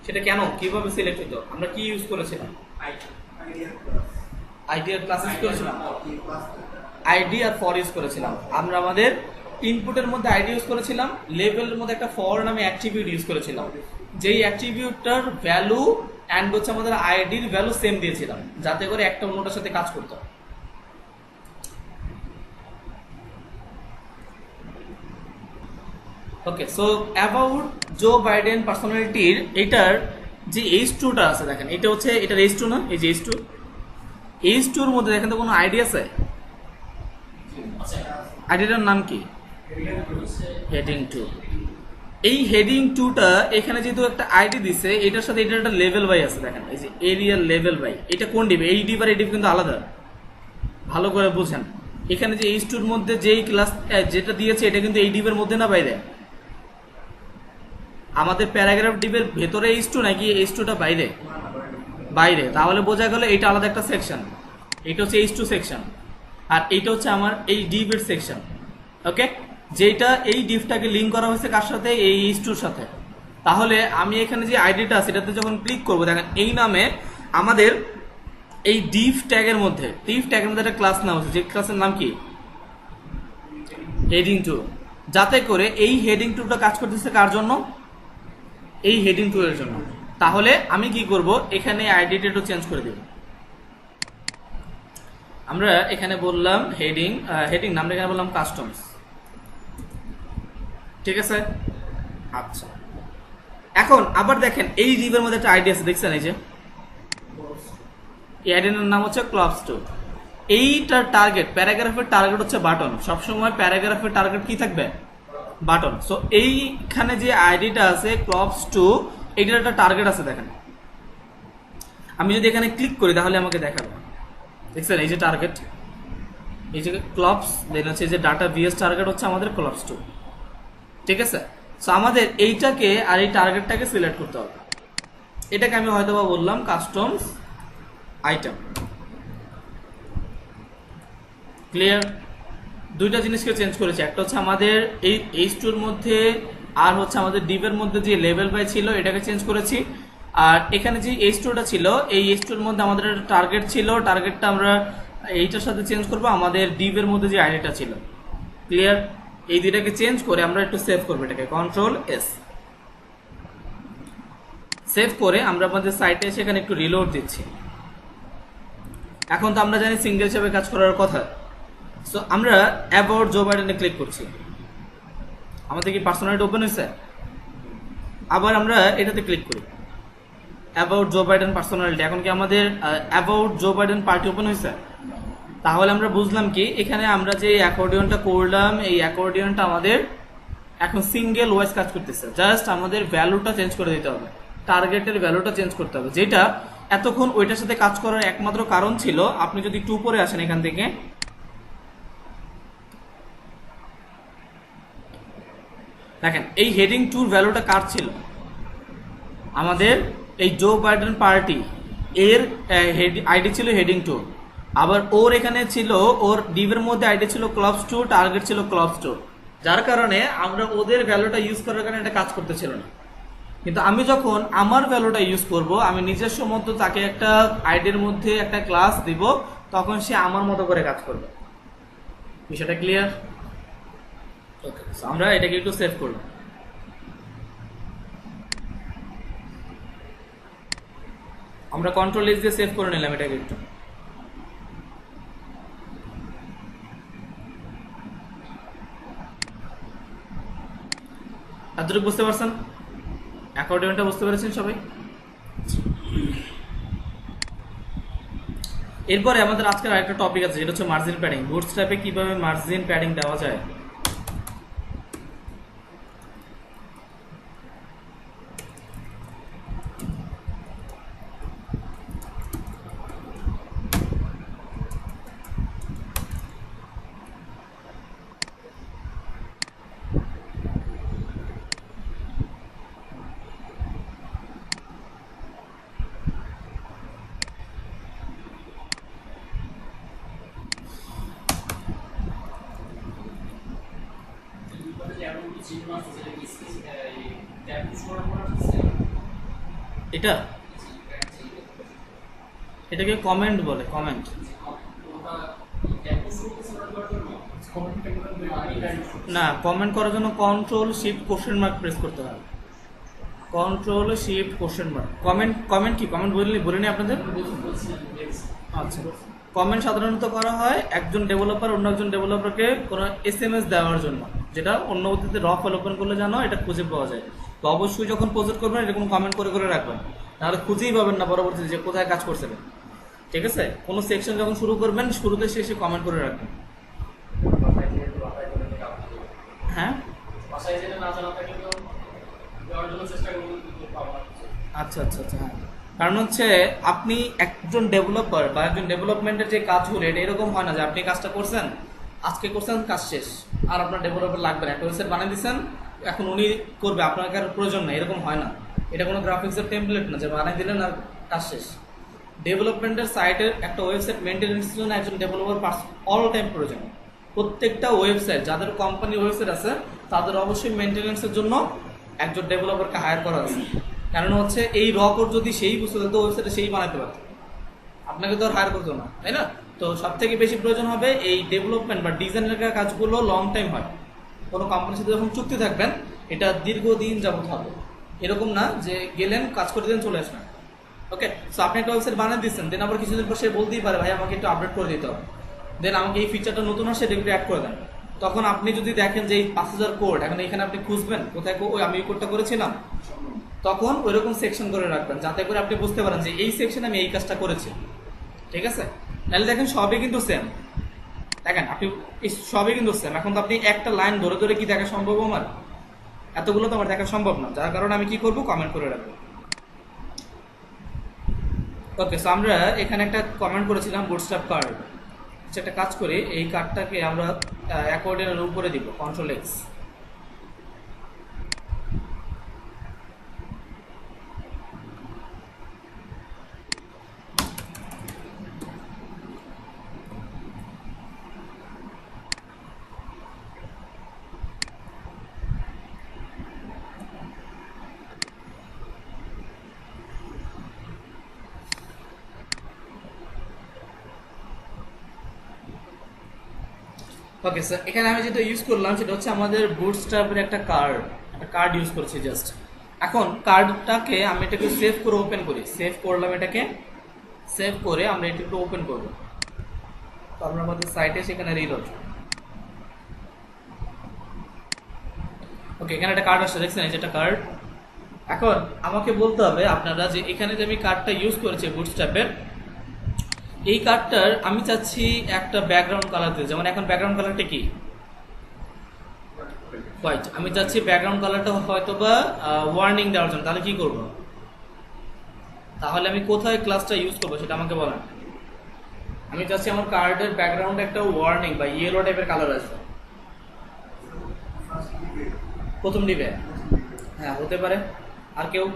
Speaker 1: সেটা কেন কিভাবে সিলেক্ট হতো, আমরা কি ইউজ করেছিলাম? আইডিয়ার ক্লাস ইউজ করেছিলাম, আইডি আর ফর ইউজ করেছিলাম। আমরা আমাদের ইনপুটের মধ্যে আইডি ইউজ করেছিলাম, লেভেলের মধ্যে একটা ফর নামে অ্যাট্রিবিউট ইউজ করেছিলাম, যেই অ্যাট্রিবিউটটার ভ্যালু অ্যান্ড হচ্ছে আমাদের আইডির ভ্যালু সেম দিয়েছিলাম যাতে করে একটা অন্যটার সাথে কাজ করতো। ওকে, সো অ্যাবাউট জো বাইডেন পার্সোনালিটির এটার যে H2টা আছে দেখেন, এটা হচ্ছে এটার H2 না, এই যে H2, H2 এর মধ্যে দেখেন তো কোনো আইডিয়া আছে? আইডিয়াটার নাম কি? হেডিং 2। এই হেডিং 2টা এখানে যেহেতু একটা আইডি দিছে, এটার সাথে এটার একটা লেভেল বাই আছে দেখেন, এই যে এরিয়াল লেভেল বাই। এটা কোন ডিভ? এই ডিভ আর এই ডিভ কিন্তু আলাদা, ভালো করে বুঝেন। এখানে যে H2 এর মধ্যে যেই ক্লাস যেটা দিয়েছে এটা কিন্তু এই ডিভের মধ্যে না বাইরে। আমাদের প্যারাগ্রাফ ডিভের ভেতরে H2 নাকি H2টা বাইরে? বাইরে। তাহলে বোঝা গেল এটা আলাদা একটা সেকশন, এটা হচ্ছে H2 সেকশন, আর এইটা হচ্ছে আমার এই ডিভের সেকশন। ওকে, যেটা এই ডিভটাকে লিঙ্ক করা হয়েছে কার সাথে? এই H2 এর সাথে। তাহলে আমি এখানে যে আইডিটা আছে এটাতে যখন ক্লিক করবো দেখেন এই নামে আমাদের এই ডিভ ট্যাগের মধ্যে একটা ক্লাস নাম আছে, যে ক্লাসের নাম কি? হেডিং 2। যাতে করে এই হেডিং 2টা কাজ করতেছে কার জন্য? এই হেডিং 2 এর জন্য। তাহলে আমি কি করব, এখানে আইডিটা একটু চেঞ্জ করে দেব। আমরা এখানে বললাম হেডিং নামটা এখানে বললাম কাস্টমস, ঠিক আছে? আচ্ছা, এখন আবার দেখেন এই ডিভের মধ্যে একটা আইডি আছে, দেখছেন? এই যে এই আইডির নাম হচ্ছে ক্লবস 2। এইটার টার্গেট, প্যারাগ্রাফের টার্গেট হচ্ছে বাটন। সবসময় প্যারাগ্রাফের টার্গেট কি থাকবে? বাটন। সো এইখানে যে আইডিটা আছে ক্লবস 2, এইটার একটা টার্গেট আছে দেখেন। আমি যদি এখানে ক্লিক করি তাহলে আমাকে দেখাবে, দেখছেন? এই যে টার্গেট, এই যে ক্লবস, দেন হচ্ছে যে ডাটা ভিএস টার্গেট হচ্ছে আমাদের ক্লবস 2, ঠিক আছে? সো আমাদের এইটাকে আর এই টার্গেটটাকে সিলেক্ট করতে হবে। এটাকে আমি হয়তো বা বললাম কাস্টমস আইটেম। ক্লিয়ার? দুইটা জিনিসকে চেঞ্জ করেছে, একটা হচ্ছে আমাদের এই H2 এর মধ্যে, আর হচ্ছে আমাদের ডিভের মধ্যে যে লেভেল বাই ছিল এটাকে চেঞ্জ করেছি। আর এখানে যে H2টা ছিল, এই H2 এর মধ্যে আমাদের একটা টার্গেট ছিল, টার্গেটটা আমরা এইটার সাথে চেঞ্জ করবো আমাদের ডিভের মধ্যে যে আইডিটা ছিল। ক্লিয়ার? এই দুইটাকে চেঞ্জ করে আমরা একটু সেভ করবো, এটাকে Ctrl+S সেভ করে আমরা আমাদের সাইটে এসে এখানে একটু রিলোড দিচ্ছি। এখন তো আমরা জানি সিঙ্গেল হিসেবে কাজ করার কথা। সো আমরা অ্যাবাউট জো বাইডেনে ক্লিক করছি, আমাদের কি পার্সোনালিটি ওপেন হয়েছে? আবার আমরা এটাতে ক্লিক করি, অ্যাবাউট জো বাইডেন পার্সোনালিটি। এখন কি আমাদের about Joe Biden party open হয়েছে? তাহলে আমরা বুঝলাম কি, এখানে আমরা যে অ্যাকর্ডিয়নটা করলাম, এই অ্যাকর্ডিয়নটা আমাদের এখন সিঙ্গেল ওয়াইজ কাজ করতেছে। জাস্ট আমাদের ভ্যালুটা চেঞ্জ করে দিতে হবে, টার্গেটের ভ্যালুটা চেঞ্জ করতে হবে, যেটা এতক্ষণ ওইটার সাথে কাজ করার একমাত্র কারণ ছিল। আপনি যদি 2 পরে আসেন এখান থেকে, দেখেন এই হেডিং 2 ভ্যালুটা কার ছিল? আমাদের এই জো বাইডেন পার্টি এর আইডি ছিল হেডিং 2। আবার ওর এখানে ছিল, ওর ডিভের মধ্যে আইডি ছিল ক্লবস 2, টার্গেট ছিল ক্লবস 2, যার কারণে আমরা ওদের ভ্যালুটা ইউজ করার কারণে এটা কাজ করতেছিল না। কিন্তু আমি যখন আমার ভ্যালুটা ইউজ করব, আমি নিজস্ব মতো তাকে একটা আইডির মধ্যে একটা ক্লাস দিব, তখন সে আমার মতো করে কাজ করবে। বিষয়টা ক্লিয়ার? ওকে, আমরা এটাকে একটু সেভ করব। আমরা Ctrl+S দিয়ে সেভ করে নিলাম এটাকে একটু। এতটুকু বুঝতে পারছেন? অ্যাকর্ডিয়নটা বুঝতে পেরেছেন সবাই? এরপরে আমাদের আজকের আরেকটা টপিক আছে, যেটা হচ্ছে মার্জিন প্যাডিং। বুটস্ট্র্যাপে কিভাবে মার্জিন প্যাডিং দেওয়া যায়। এটা এটাকে কমেন্ট বলে, কমেন্ট। না, কমেন্ট করার জন্য Ctrl+Shift+মার্ক প্রেস করতে হবে। Ctrl+Shift+মার্ক। কমেন্ট কি? কমেন্ট বলিনি আপনাদের? আচ্ছা, কমেন্ট সাধারণত করা হয় একজন ডেভেলপার অন্য একজন ডেভেলপারকে কোনো SMS দেওয়ার জন্য। যেটা অন্য পদ্ধতিতে র ফাইল ওপেন করলে জানো এটা খুঁজে পাওয়া যায়। তো অবশ্যই যখন প্রজেক্ট করবেন এটা কোনো কমেন্ট করে করে রাখবেন, নাহলে খুঁজেই পাবেন না পরবর্তীতে যে কোথায় কাজ করছিলেন। ঠিক আছে, কোনো সেকশন যখন শুরু করবেন শুরুতে শেষে কমেন্ট করে রাখবেন। হ্যাঁ আচ্ছা আচ্ছা আচ্ছা, হ্যাঁ কারণ হচ্ছে আপনি একজন ডেভেলপার বা একজন ডেভেলপমেন্টের যে কাজগুলো এটা এরকম হয় না যে আপনি কাজটা করছেন, আজকে করছেন কাজ শেষ আর আপনার ডেভেলপার লাগবে না, একটা ওয়েবসাইট বানিয়ে দিচ্ছেন এখন উনি করবে, আপনার কার প্রয়োজন না, এরকম হয় না। এটা কোনো গ্রাফিক্সের টেমপ্লেট না যে বানিয়ে দিলেন আর কাজ শেষ। ডেভেলপমেন্টের সাইটের একটা ওয়েবসাইট মেনটেন্যান্সের জন্য একজন ডেভেলপার অল টাইম প্রয়োজন। প্রত্যেকটা ওয়েবসাইট, যাদের কোম্পানি ওয়েবসাইট আছে তাদের অবশ্যই মেনটেন্যান্সের জন্য একজন ডেভেলপারকে হায়ার করা আছে। কারণ হচ্ছে এই র কোড যদি সেই বুঝতে তো ওয়েবসাইটে সেই বানাতে পারত, আপনাকে তো আর হায়ার করতো না, তাই না? তো সব থেকে বেশি প্রয়োজন হবে এই ডেভেলপমেন্ট বা ডিজাইনের কাজগুলো লং টাইম হয়। কোনো কোম্পানির সাথে যখন চুক্তি থাকবেন এটা দীর্ঘদিন যাবত হবে, এরকম না যে গেলেন কাজ করে দিলেন চলে আসবেন। ওকে, সো আপনি একটা ওয়েবসাইট বানিয়ে দিচ্ছেন, দেন আবার কিছুদিন পর সে বলতেই পারে ভাই আমাকে একটু আপডেট করে দিতে হবে, দেন আমাকে এই ফিচারটা নতুন আসে এটা একটু অ্যাড করে দেন। তখন আপনি যদি দেখেন যে এই 5000 কোড এখন এখানে আপনি খুঁজবেন কোথায় ওই আমি এই কোডটা করেছিলাম, তখন ওইরকম সেকশন করে রাখবেন যাতে করে আপনি বুঝতে পারেন যে এই সেকশনে আমি এই কাজটা করেছি। ঠিক আছে, তাহলে দেখেন সবই কিন্তু সেম, দেখেন আপনি সবই কিন্তু সেম। এখন তো আপনি একটা লাইন ধরে ধরে কি দেখা সম্ভব আমার? এতগুলো তো আমার দেখা সম্ভব না, যার কারণে আমি কি করব কমেন্ট করে রাখবো। ওকে, সো আমরা এখানে একটা কমেন্ট করেছিলাম বুটস্ট্র্যাপ কার্ড। আচ্ছা একটা কাজ করি, এই কার্ডটাকে আমরা অ্যাকর্ডিয়নের উপরে দিব, কন্ট্রোল এক্স। ওকে স্যার, এখানে আমি যেটা ইউজ করলাম সেটা হচ্ছে আমাদের বুটস্ট্র্যাপের একটা কার্ড ইউজ করছি জাস্ট। এখন কার্ডটাকে আমি এটাকে সেভ করে ওপেন করি, সেভ করলাম, এটাকে সেভ করে আমরা এটা একটু ওপেন করবো। তো আমরা আমাদের সাইটে সেখানে রিলোড। ওকে, এখানে একটা কার্ড আসছে, দেখছেন এই যে একটা কার্ড। এখন আমাকে বলতে হবে আপনারা যে এখানে যে আমি কার্ডটা ইউজ করেছি বুটস্ট্র্যাপের, এই কার্ডটার আমি চাচ্ছি একটা ব্যাকগ্রাউন্ড কালার দিতে। যেমন এখন ব্যাকগ্রাউন্ড কালারটা কি হোয়াইট, আমি চাচ্ছি ব্যাকগ্রাউন্ড কালারটা হয়তো বা ওয়ার্নিং দেওয়ার জন্য। তাহলে কি করব? তাহলে আমি কোথায় ক্লাসটা ইউজ করবো সেটা আমাকে বলেন। আমি চাচ্ছি আমার কার্ডের ব্যাকগ্রাউন্ডে একটা ওয়ার্নিং বা ইয়েলো টাইপের কালার আসবে। প্রথম দিবে, হ্যাঁ হতে পারে। আর কেউ?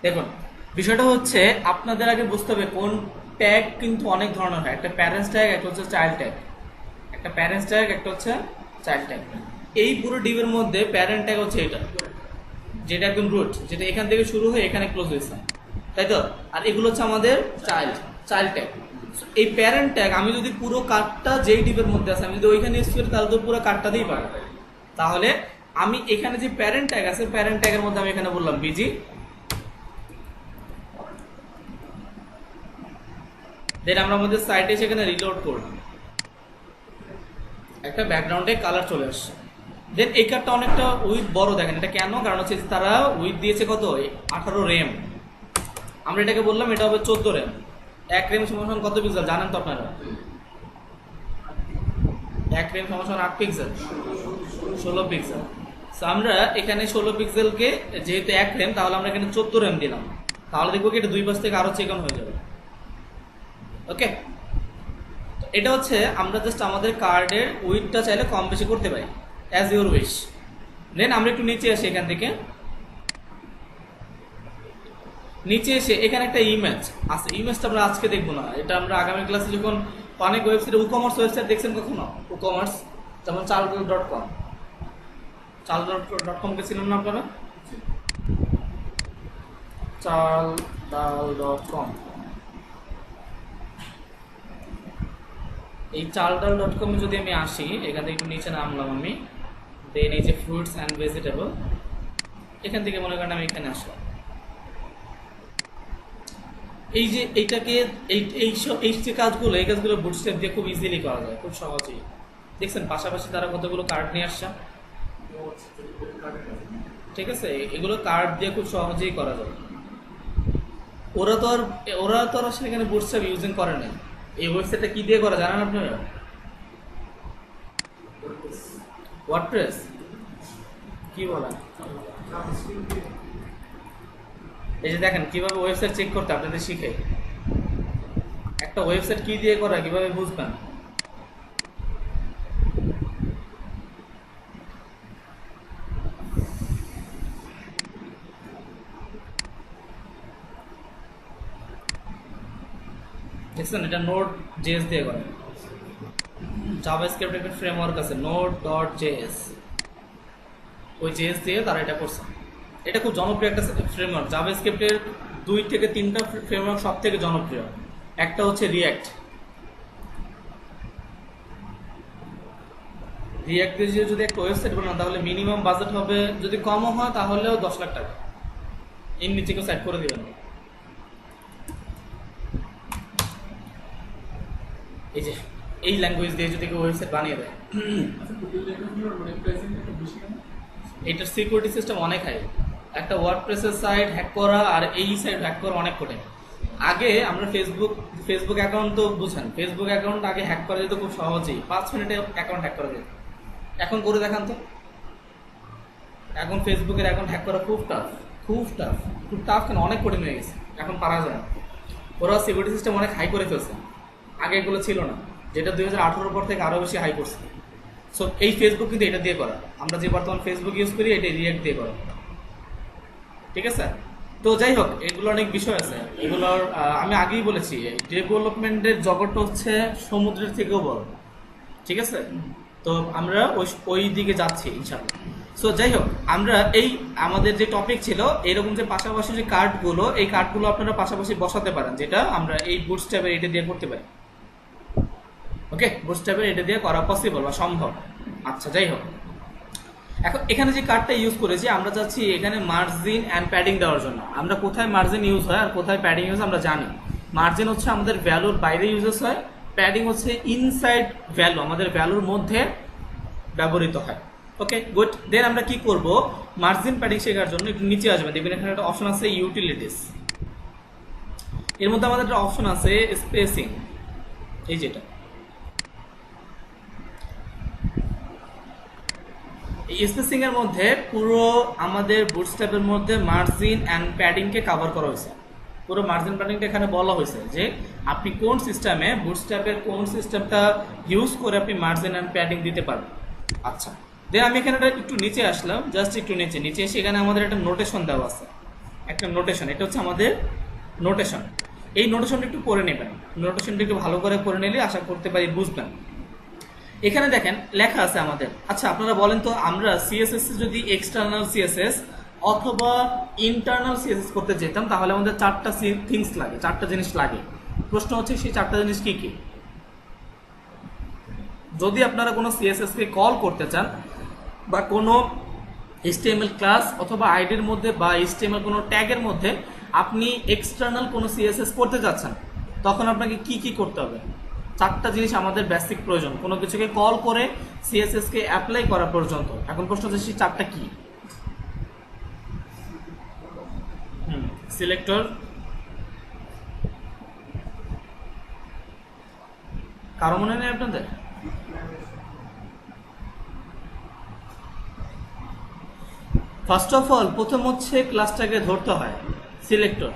Speaker 1: দেখুন বিষয়টা হচ্ছে আপনাদের আগে বুঝতে হবে কোন ট্যাগ কিন্তু অনেক ধরনের হয়। একটা প্যারেন্টস ট্যাগ, একটা হচ্ছে চাইল্ড ট্যাগ। একটা প্যারেন্টস ট্যাগ, একটা হচ্ছে চাইল্ড ট্যাগ। এই পুরো ডিভের মধ্যে প্যারেন্ট ট্যাগ হচ্ছে এটা, যেটা একদম রুট, যেটা এখান থেকে শুরু হয়ে এখানে ক্লোজ হয়েছে, তাই তো? আর এগুলো হচ্ছে আমাদের চাইল্ড ট্যাগ। এই প্যারেন্ট ট্যাগ আমি যদি পুরো কার্ডটা যেই ডিভের মধ্যে আছে আমি যদি ওইখানে ইউজ করি তাহলে তো পুরো কার্ডটা দিই পারবো। তাহলে আমি এখানে যে প্যারেন্ট ট্যাগ আছে প্যারেন্ট ট্যাগের মধ্যে আমি এখানে বললাম বিজি, দেন আমরা আমাদের সাইটে সেখানে রিলোড করব, একটা ব্যাকগ্রাউন্ডে কালার চলে আসছে। দেন এই কার্ডটা অনেকটা উইথ বড়, দেখেন এটা কেন? কারণ হচ্ছে তারা উইথ দিয়েছে কত 18 র্যাম, আমরা এটাকে বললাম এটা হবে 14 র্যাম। 1 র্যাম সমান কত পিক্সেল জানেন তো আপনারা? 1 র্যাম সমান 8 পিক্সেল, 16 পিক্সেল। সো আমরা এখানে 16 পিক্সেলকে যেহেতু 1 র্যাম তাহলে আমরা এখানে 14 র্যাম দিলাম, তাহলে দেখবো কি এটা দুই পাশ থেকে আরো চেকন হয়ে যাবে। ওকে, এটা হচ্ছে আমরা জাস্ট আমাদের কার্ডের উইথটা চাইলে কম বেশি করতে পারি, অ্যাজ ইউর উইশ। দেন আমরা একটু নিচে আসি, এখান থেকে নিচে এসে এখানে একটা ইমেজ আছে, ইমেজটা আমরা আজকে দেখবো না, এটা আমরা আগামী ক্লাসে যখন অনেক ওয়েবসাইট ই-কমার্স ওয়েবসাইট দেখছেন কখনো ই-কমার্স, যেমন চালডাল.com, চালডাল.com-কে চিনেন না আপনারা? চালডাল.com, এই চালডাল.com-এ যদি আমি আসি, এখান থেকে একটু নিচে নামলাম আমি, দেন এই যে ফ্রুটস অ্যান্ড ভেজিটেবল, এখান থেকে মনে করেন আমি এখানে আসলাম। এই যে এইটাকে এই যে কাজগুলো, এই কাজগুলো বুটস্ট্র্যাপ দিয়ে খুব ইজিলি করা যায়, খুব সহজেই। দেখছেন পাশাপাশি তারা কতগুলো কার্ড নিয়ে আসছে, ঠিক আছে? এগুলো কার্ড দিয়ে খুব সহজেই করা যায়। ওরা তো আর আসলে এখানে বুটস্ট্র্যাপ ইউজিং করে না। এই ওয়েবসাইটটা কি দিয়ে করা জানেন আপনারা? ওয়ার্ডপ্রেস। কি বলেন? এই যে দেখেন কিভাবে ওয়েবসাইট চেক করতে আপনাদের শিখে। একটা ওয়েবসাইট কি দিয়ে করা কিভাবে বুঝবেন? দেখছেন এটা নোড জেএস দিয়ে করে। জাভাস্ক্রিপ্ট একটা ফ্রেমওয়ার্ক আছে node.js, ওই জেএস দিয়ে তারা এটা করছে। এটা খুব জনপ্রিয় একটা ফ্রেমওয়ার্ক। জাভাস্ক্রিপ্টের 2 থেকে 3টা ফ্রেমওয়ার্ক সব থেকে জনপ্রিয়। একটা হচ্ছে রিঅ্যাক্ট দিয়ে যদি একটা ওয়েবসাইট বানান তাহলে মিনিমাম বাজেট হবে, যদি কমও হয় তাহলেও 10 লাখ টাকা। এর নিচে কেউ সেট করে দিবেন। এই যে এই ল্যাঙ্গুয়েজ দিয়ে যদি কেউ ওয়েবসাইট বানিয়ে দেয়, এটার সিকিউরিটি সিস্টেম অনেক হাই। একটা ওয়ার্ডপ্রেসের সাইট হ্যাক করা আর এই সাইট হ্যাক করা অনেক কঠিন। আগে আমরা ফেসবুক অ্যাকাউন্ট তো বুঝেন, ফেসবুক অ্যাকাউন্ট আগে হ্যাক করা যেত খুব সহজেই, 5 মিনিটে অ্যাকাউন্ট হ্যাক করা যেত। এখন করে দেখান তো, এখন ফেসবুকের অ্যাকাউন্ট হ্যাক করা খুব টাফ, খুব টাফ, খুব টাফ কেন, অনেক কঠিন হয়ে গেছে, এখন পারা যায় না। ওরা সিকিউরিটি সিস্টেম অনেক হাই করে ফেলছে, আগে এগুলো ছিল না, যেটা 2018 পর থেকে আরও বেশি হাই করছে। সো এই ফেসবুক কিন্তু এটা দিয়ে করা, আমরা যে বর্তমান ফেসবুক ইউজ করি এটা রিঅ্যাক্ট দিয়ে করা, ঠিক আছে? তো যাই হোক, এগুলো অনেক বিষয় আছে, এগুলোর আমি আগেই বলেছি ডেভেলপমেন্টের জগৎটা হচ্ছে সমুদ্রের থেকেও বড়, ঠিক আছে? তো আমরা ওই দিকে যাচ্ছি ইনশাআল্লাহ। সো যাই হোক, আমরা এই আমাদের যে টপিক ছিল এরকম যে পাশাপাশি যে কার্ডগুলো, এই কার্ডগুলো আপনারা পাশাপাশি বসাতে পারেন, যেটা আমরা এই বুটস্ট্র্যাপের এটা দিয়ে করতে পারি। ওকে, বুটস্ট্র্যাপের এটা দিয়ে করা পসিবল বা সম্ভব। আচ্ছা যাই হোক, এখন এখানে যে কার্ডটা ইউজ করেছি আমরা যাচ্ছি এখানে মার্জিন অ্যান্ড প্যাডিং দেওয়ার জন্য। আমরা কোথায় মার্জিন ইউজ হয় আর কোথায় প্যাডিং ইউজ আমরা জানি। মার্জিন হচ্ছে আমাদের ভ্যালুর বাইরে ইউজেস হয়, প্যাডিং হচ্ছে ইনসাইড ভ্যালু, আমাদের ভ্যালুর মধ্যে ব্যবহৃত হয়। Okay good. দেন আমরা কি করব, মার্জিন প্যাডিং শেখার জন্য একটু নিচে আসবে, দেখবেন এখানে একটা অপশন আছে ইউটিলিটিস, এর মধ্যে আমাদের একটা অপশন আছে স্পেসিং, এই যেটা স্পেসিং এর মধ্যে পুরো আমাদের বুটস্ট্র্যাপের মধ্যে মার্জিন অ্যান্ড প্যাডিংকে কভার করা হয়েছে। পুরো মার্জিন প্যাডিংটা এখানে বলা হয়েছে যে আপনি কোন সিস্টেমে বুটস্ট্র্যাপের কোন সিস্টেমটা ইউজ করে আপনি মার্জিন অ্যান্ড প্যাডিং দিতে পারবেন। আচ্ছা, দেন আমি এখানে একটু নিচে আসলাম, জাস্ট একটু নিচে এসে এখানে আমাদের একটা নোটেশন দেওয়া আছে, একটা নোটেশন, এটা হচ্ছে আমাদের নোটেশন। এই নোটেশনটা একটু পড়ে নেবেন, নোটেশনটা একটু ভালো করে পড়ে নিলে আশা করতে পারি বুঝবেন। এখানে দেখেন লেখা আছে আমাদের। আচ্ছা আপনারা বলেন তো, আমরা সিএসএস যদি এক্সটার্নাল সিএসএস অথবা ইন্টারনাল সিএসএস করতে যেতাম তাহলে আমাদের 4টা থিংস লাগে, 4টা জিনিস লাগে। প্রশ্ন হচ্ছে সেই 4টা জিনিস কি কি? যদি আপনারা কোনো সিএসএস কে কল করতে চান বা কোনো HTML ক্লাস অথবা আইডির মধ্যে বা HTML কোনো ট্যাগের মধ্যে আপনি এক্সটার্নাল কোনো সিএসএস করতে যাচ্ছেন, তখন আপনাকে কি কি করতে হবে? 4টা জিনিস আমাদের বেসিক প্রয়োজন কোনো কিছুকে কল করে সিএসএস কে অ্যাপ্লাই করা পর্যন্ত। এখন প্রশ্ন হচ্ছে সেই 4টা কি? সিলেক্টর, কারো মনে নেই আপনাদের? ফার্স্ট অফ অল প্রথম হচ্ছে ক্লাসটাকে ধরতে হয় সিলেক্টর,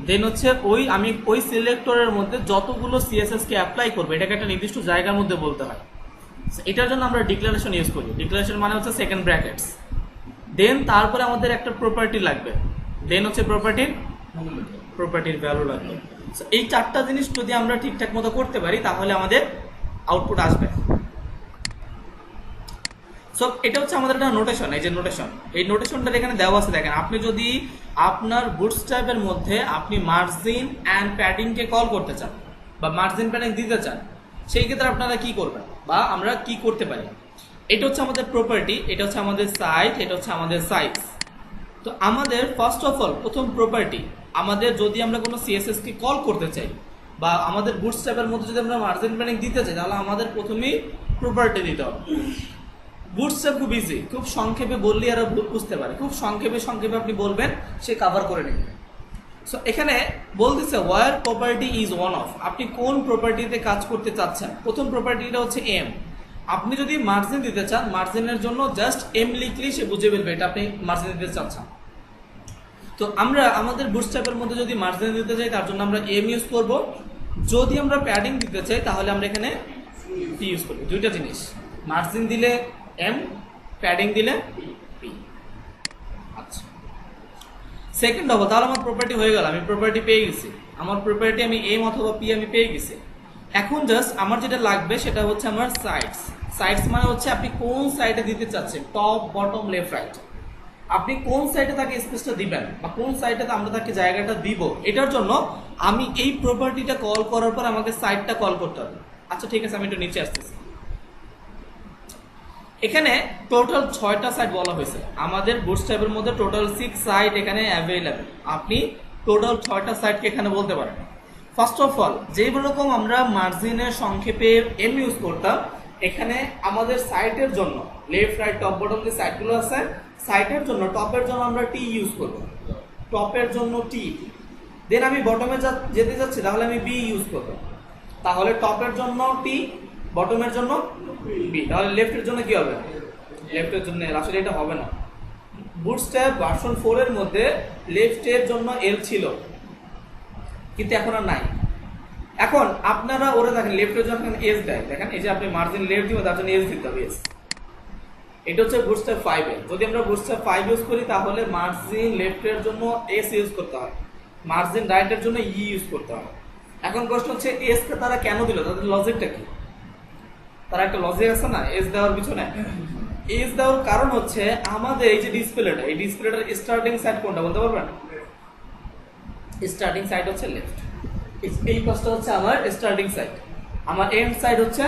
Speaker 1: দেন হচ্ছে আমি ওই সিলেক্টরের মধ্যে যতগুলো সিএসএস কে অ্যাপ্লাই করবো এটাকে একটা নির্দিষ্ট জায়গার মধ্যে বলতে হয়। এটার জন্য আমরা ডিক্লারেশন ইউজ করি, ডিক্লারেশন মানে হচ্ছে সেকেন্ড ব্র্যাকেটস। দেন তারপরে আমাদের একটা প্রপার্টি লাগবে, দেন হচ্ছে প্রপার্টির ভ্যালু লাগবে। এই 4টা জিনিস যদি আমরা ঠিকঠাক মতো করতে পারি তাহলে আমাদের আউটপুট আসবে। সো এটা হচ্ছে আমাদের একটা নোটেশন, এই যে নোটেশন, এই নোটেশনটা এখানে দেওয়া আছে দেখেন। আপনি যদি আপনার বুটস্ট্র্যাপের মধ্যে আপনি মার্জিন অ্যান্ড প্যাডিংকে কল করতে চান বা মার্জিন প্যাডিং দিতে চান, সেই ক্ষেত্রে আপনারা কি করবেন বা আমরা কি করতে পারি? এটা হচ্ছে আমাদের প্রপার্টি, এটা হচ্ছে আমাদের সাইজ, এটা হচ্ছে আমাদের সাইজ। তো আমাদের ফার্স্ট অফ অল প্রথম প্রপার্টি, আমাদের যদি আমরা কোনো সিএসএস কে কল করতে চাই বা আমাদের বুটস্ট্র্যাপের মধ্যে যদি আমরা মার্জিন প্ল্যানিং দিতে চাই, তাহলে আমাদের প্রথমেই প্রপার্টি দিতে হবে। বুটস্ট্র্যাপ খুব ইজি, খুব সংক্ষেপে বললে আর বুঝতে পারে, খুব সংক্ষেপে আপনি বলবেন, সে কভার করে নেবে। সো এখানে বলতেছে wire property is one of, আপনি কোন প্রপার্টিতে কাজ করতে চাচ্ছেন। প্রথম প্রপার্টিটা হচ্ছে এম। আপনি যদি মার্জিন দিতে চান, মার্জিনের জন্য জাস্ট এম লিখলেই সে বুঝে ফেলবে এটা আপনি মার্জিন দিতে চাচ্ছেন। তো আমরা আমাদের বুটস্ট্র্যাপের মধ্যে যদি মার্জিন দিতে চাই, তার জন্য আমরা এম ইউজ করব। যদি আমরা প্যাডিং দিতে চাই, তাহলে আমরা এখানে পি ইউজ করব। দুইটা জিনিস, মার্জিন দিলে এম, প্যাডিং দিলে পি। আচ্ছা, সেকেন্ড হবো, তাহলে আমার প্রপার্টি হয়ে গেল, আমি প্রপার্টি পেয়ে গেছি। আমার প্রপার্টি আমি এম অথবা পি আমি পেয়ে গেছি। এখন জাস্ট আমার যেটা লাগবে সেটা হচ্ছে আমার সাইডস। সাইডস মানে হচ্ছে আপনি কোন সাইডে দিতে চাচ্ছেন, টপ, বটম, লেফট, রাইট। আপনি কোন সাইডে তাকে স্পেসটা দিবেন বা কোন সাইডে আমরা তাকে জায়গাটা দিব, এটার জন্য আমি এই প্রপার্টিটা কল করার পর আমাকে সাইডটা কল করতে হবে। আচ্ছা ঠিক আছে, আমি একটু নিচে আসতেছি। এখানে টোটাল 6টা সাইট বলা হয়েছে। আমাদের বুটস্ট্র্যাপের মধ্যে টোটাল 6 সাইট এখানে অ্যাভেলেবেল। আপনি টোটাল 6টা সাইটকে এখানে বলতে পারেন। ফার্স্ট অফ অল, যেই রকম আমরা মার্জিনের সংক্ষেপে এম ইউজ করতাম, এখানে আমাদের সাইটের জন্য লেফট, রাইট, টপ, বটম যে সাইটগুলো আছে, সাইটের জন্য টপের জন্য আমরা টি ইউজ করব, টপের জন্য টি। দেন আমি বটমে যেতে যাচ্ছি, তাহলে আমি বি ইউজ করব। তাহলে টপের জন্য টি, বটমের জন্য বি। তাহলে লেফটের জন্য কি হবে? লেফটের জন্য এল। আসলে এটা হবে না। বুটস্ট্র্যাপ ভার্সন 4 এর মধ্যে লেফটের জন্য এল ছিল, কিন্তু এখন আর নাই। এখন আপনারা ওরা দেখেন লেফটের জন্য এস দেয়, দেখেন এই যে আপনি মার্জিন লেফট দিব, তার জন্য এস দিতে হবে, এস। এটা হচ্ছে বুটস্ট্র্যাপ 5 এ। যদি আমরা বুটস্ট্র্যাপ 5 ইউজ করি, তাহলে মার্জিন লেফটের জন্য এস ইউজ করতে হয়, মার্জিন রাইটের জন্য ই ইউজ করতে হয়। এখন প্রশ্ন হচ্ছে এস কে তারা কেন দিল, তাদের লজিকটা কি? তার একটা লজিক আছে না এস দেওয়ার পিছনে? এস দেওয়ার কারণ হচ্ছে আমাদের এই যে ডিসপ্লেটা, এই ডিসপ্লেটার স্টার্টিং সাইড কোনটা বলতে পারবেন? স্টার্টিং সাইড হচ্ছে লেফট। এই পাশটা হচ্ছে আমার স্টার্টিং সাইড, আমার এন্ড সাইড হচ্ছে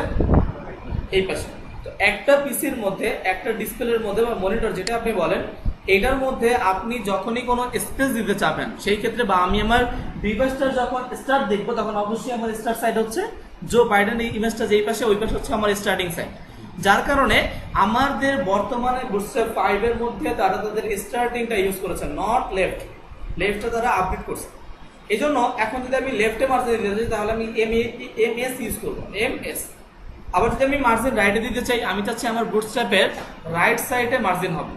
Speaker 1: এই পাশে। তো একটা পিসির মধ্যে, একটা ডিসপ্লের মধ্যে বা মনিটর যেটা আপনি বলেন, এটার মধ্যে আপনি যখনই কোনো স্পেস দিতে চাবেন, সেই ক্ষেত্রে বা আমি আমার ডিভাইসটা যখন স্টার্ট দেখবো, তখন অবশ্যই আমার স্টার্ট সাইড হচ্ছে জো বাইডেন ইমেজটা যেই পাশে, ওই পাশে হচ্ছে আমার স্টার্টিং সাইড। যার কারণে আমাদের বর্তমানে বুটস্ট্র্যাপ 5 এর মধ্যে তারা তাদের স্টার্টিংটা ইউজ করেছে, নট লেফট। লেফটটা তারা আপডেট করছে। এই জন্য এখন যদি আমি লেফটে মার্জিন দিতে চাই, তাহলে আমি এম এস ইউজ করবো, এম এস। আবার যদি আমি মার্জিন রাইটে দিতে চাই, আমি চাচ্ছি আমার বুটস্ট্র্যাপের রাইট সাইডে মার্জিন হবে,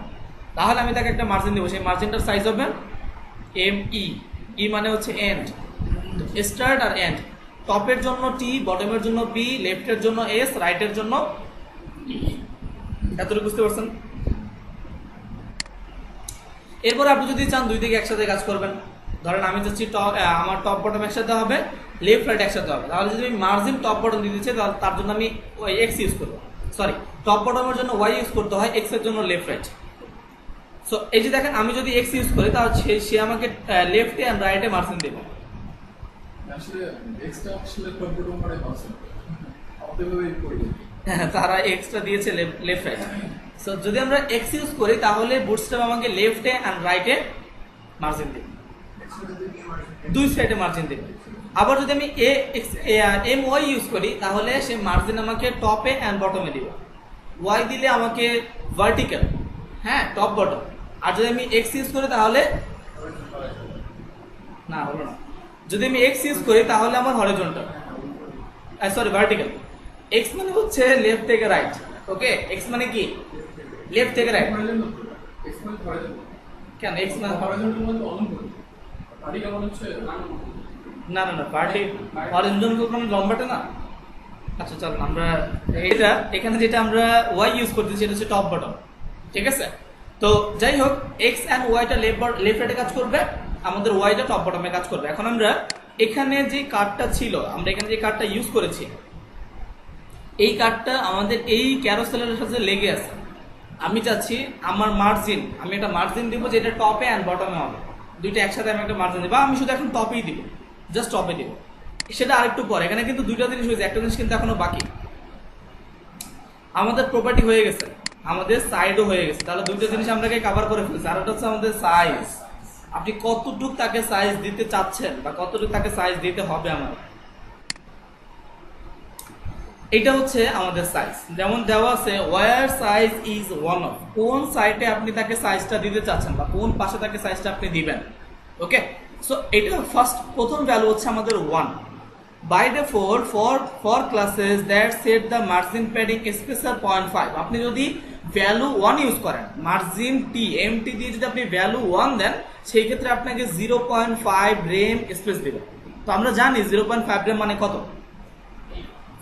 Speaker 1: তাহলে আমি তাকে একটা মার্জিন দেবো। সেই মার্জিনটার সাইজ হবে এম ই। ই মানে হচ্ছে এন্ড, স্টার্ট আর এন্ড। টপের জন্য টি, বটমের জন্য বি, লেফটের জন্য এস, রাইটের জন্য ই। এতটুকু বুঝতে পারছেন? এরপর আপনি যদি চান দুই দিকে একসাথে কাজ করবেন, ধরেন আমি চাচ্ছি আমার টপ বটম একসাথে হবে, লেফট রাইট একসাথে হবে, তাহলে যদি আমি মার্জিন টপ বটম দিতে চাই, তার জন্য আমি এক্স ইউজ করবো। সরি, টপ বটমের জন্য ওয়াই ইউজ করতে হয়, এক্স এর জন্য লেফট রাইট। সো এই যে দেখেন, আমি যদি এক্স ইউজ করি, তাহলে সে আমাকে লেফটে এন্ড রাইটে মার্জিন দেবে। তারা এক্সট্রা দিয়েছে লেফট রাইট। সো যদি আমরা এক্স ইউজ করি, তাহলে বুটস্ট্র্যাপ আমাকে লেফটে এন্ড রাইটে মার্জিন দেবে, দুই সাইডে মার্জিন দেবে। আবার যদি আমি এম ওয়াই ইউজ করি, তাহলে সে মার্জিন আমাকে টপে এন্ড বটমে দিবে। ওয়াই দিলে আমাকে ভার্টিক্যাল, হ্যাঁ, টপ বটম। আর যদি আমি এক্স ইউজ করি, তাহলে না, হলো না। যদি আমি এক্স ইউজ করি, তাহলে আমার হরিজন্টাল, সরি ভার্টিক্যাল। এক্স মানে হচ্ছে লেফট থেকে রাইট, ওকে? এক্স মানে কি? লেফট থেকে রাইট। কেন এক্স মানে না না না, পার্টি হরিজন্টাল মানে লম্বাটা না। আচ্ছা চল, আমরা এটা এখানে যেটা আমরা ওয়াই ইউজ করতেছি, সেটা হচ্ছে টপ বটম, ঠিক আছে? তো যাই হোক, এক্স অ্যান্ড ওয়াইটা লেফট রাইটে কাজ করবে, আমাদের ওয়াইটা টপ বটমে কাজ করবে। এখন আমরা এখানে যে কার্ডটা ছিল, আমরা এখানে যে কার্ডটা ইউজ করেছি, এই কার্ডটা আমাদের এই ক্যারোসেলের সাথে লেগে আছে। আমি চাচ্ছি আমার মার্জিন, আমি একটা মার্জিন দিব যেটা টপে অ্যান্ড বটমে হবে, দুইটা একসাথে আমি একটা মার্জিন দিব। আমি শুধু এখন টপেই দিব, জাস্ট টপে দিব, সেটা আরেকটু পরে। এখানে কিন্তু দুইটা জিনিস হয়েছে, একটা জিনিস কিন্তু এখনো বাকি। আমাদের প্রপার্টি হয়ে গেছে, আমাদের সাইডও হয়ে গেছে, তাহলে দুটো জিনিস আমরাকে কভার করে ফেলছি। আর ওটা হচ্ছে আমাদের সাইজ, আপনি কতটুক তাকে সাইজ দিতে চাচ্ছেন বা কতটুক তাকে সাইজ দিতে হবে আমার, এটা হচ্ছে আমাদের সাইজ। যেমন দেওয়া আছে wire size is one of, কোন সাইডে আপনি তাকে সাইজটা দিতে চাচ্ছেন বা কোন পাশে তাকে সাইজটা আপনি দিবেন। ওকে, সো এটা প্রথম ভ্যালু হচ্ছে আমাদের 1। By default for classes that set the margin padding spacer 0.5, আপনি যদি ভ্যালু 1 ইউজ করেন, মার্জিন টি এমটি দিয়ে যদি আপনি ভ্যালু 1 দেন, সেই ক্ষেত্রে আপনাকে 0.5 রেম স্পেস দিবেন। তো আমরা জানি 0.5 রেম মানে কত,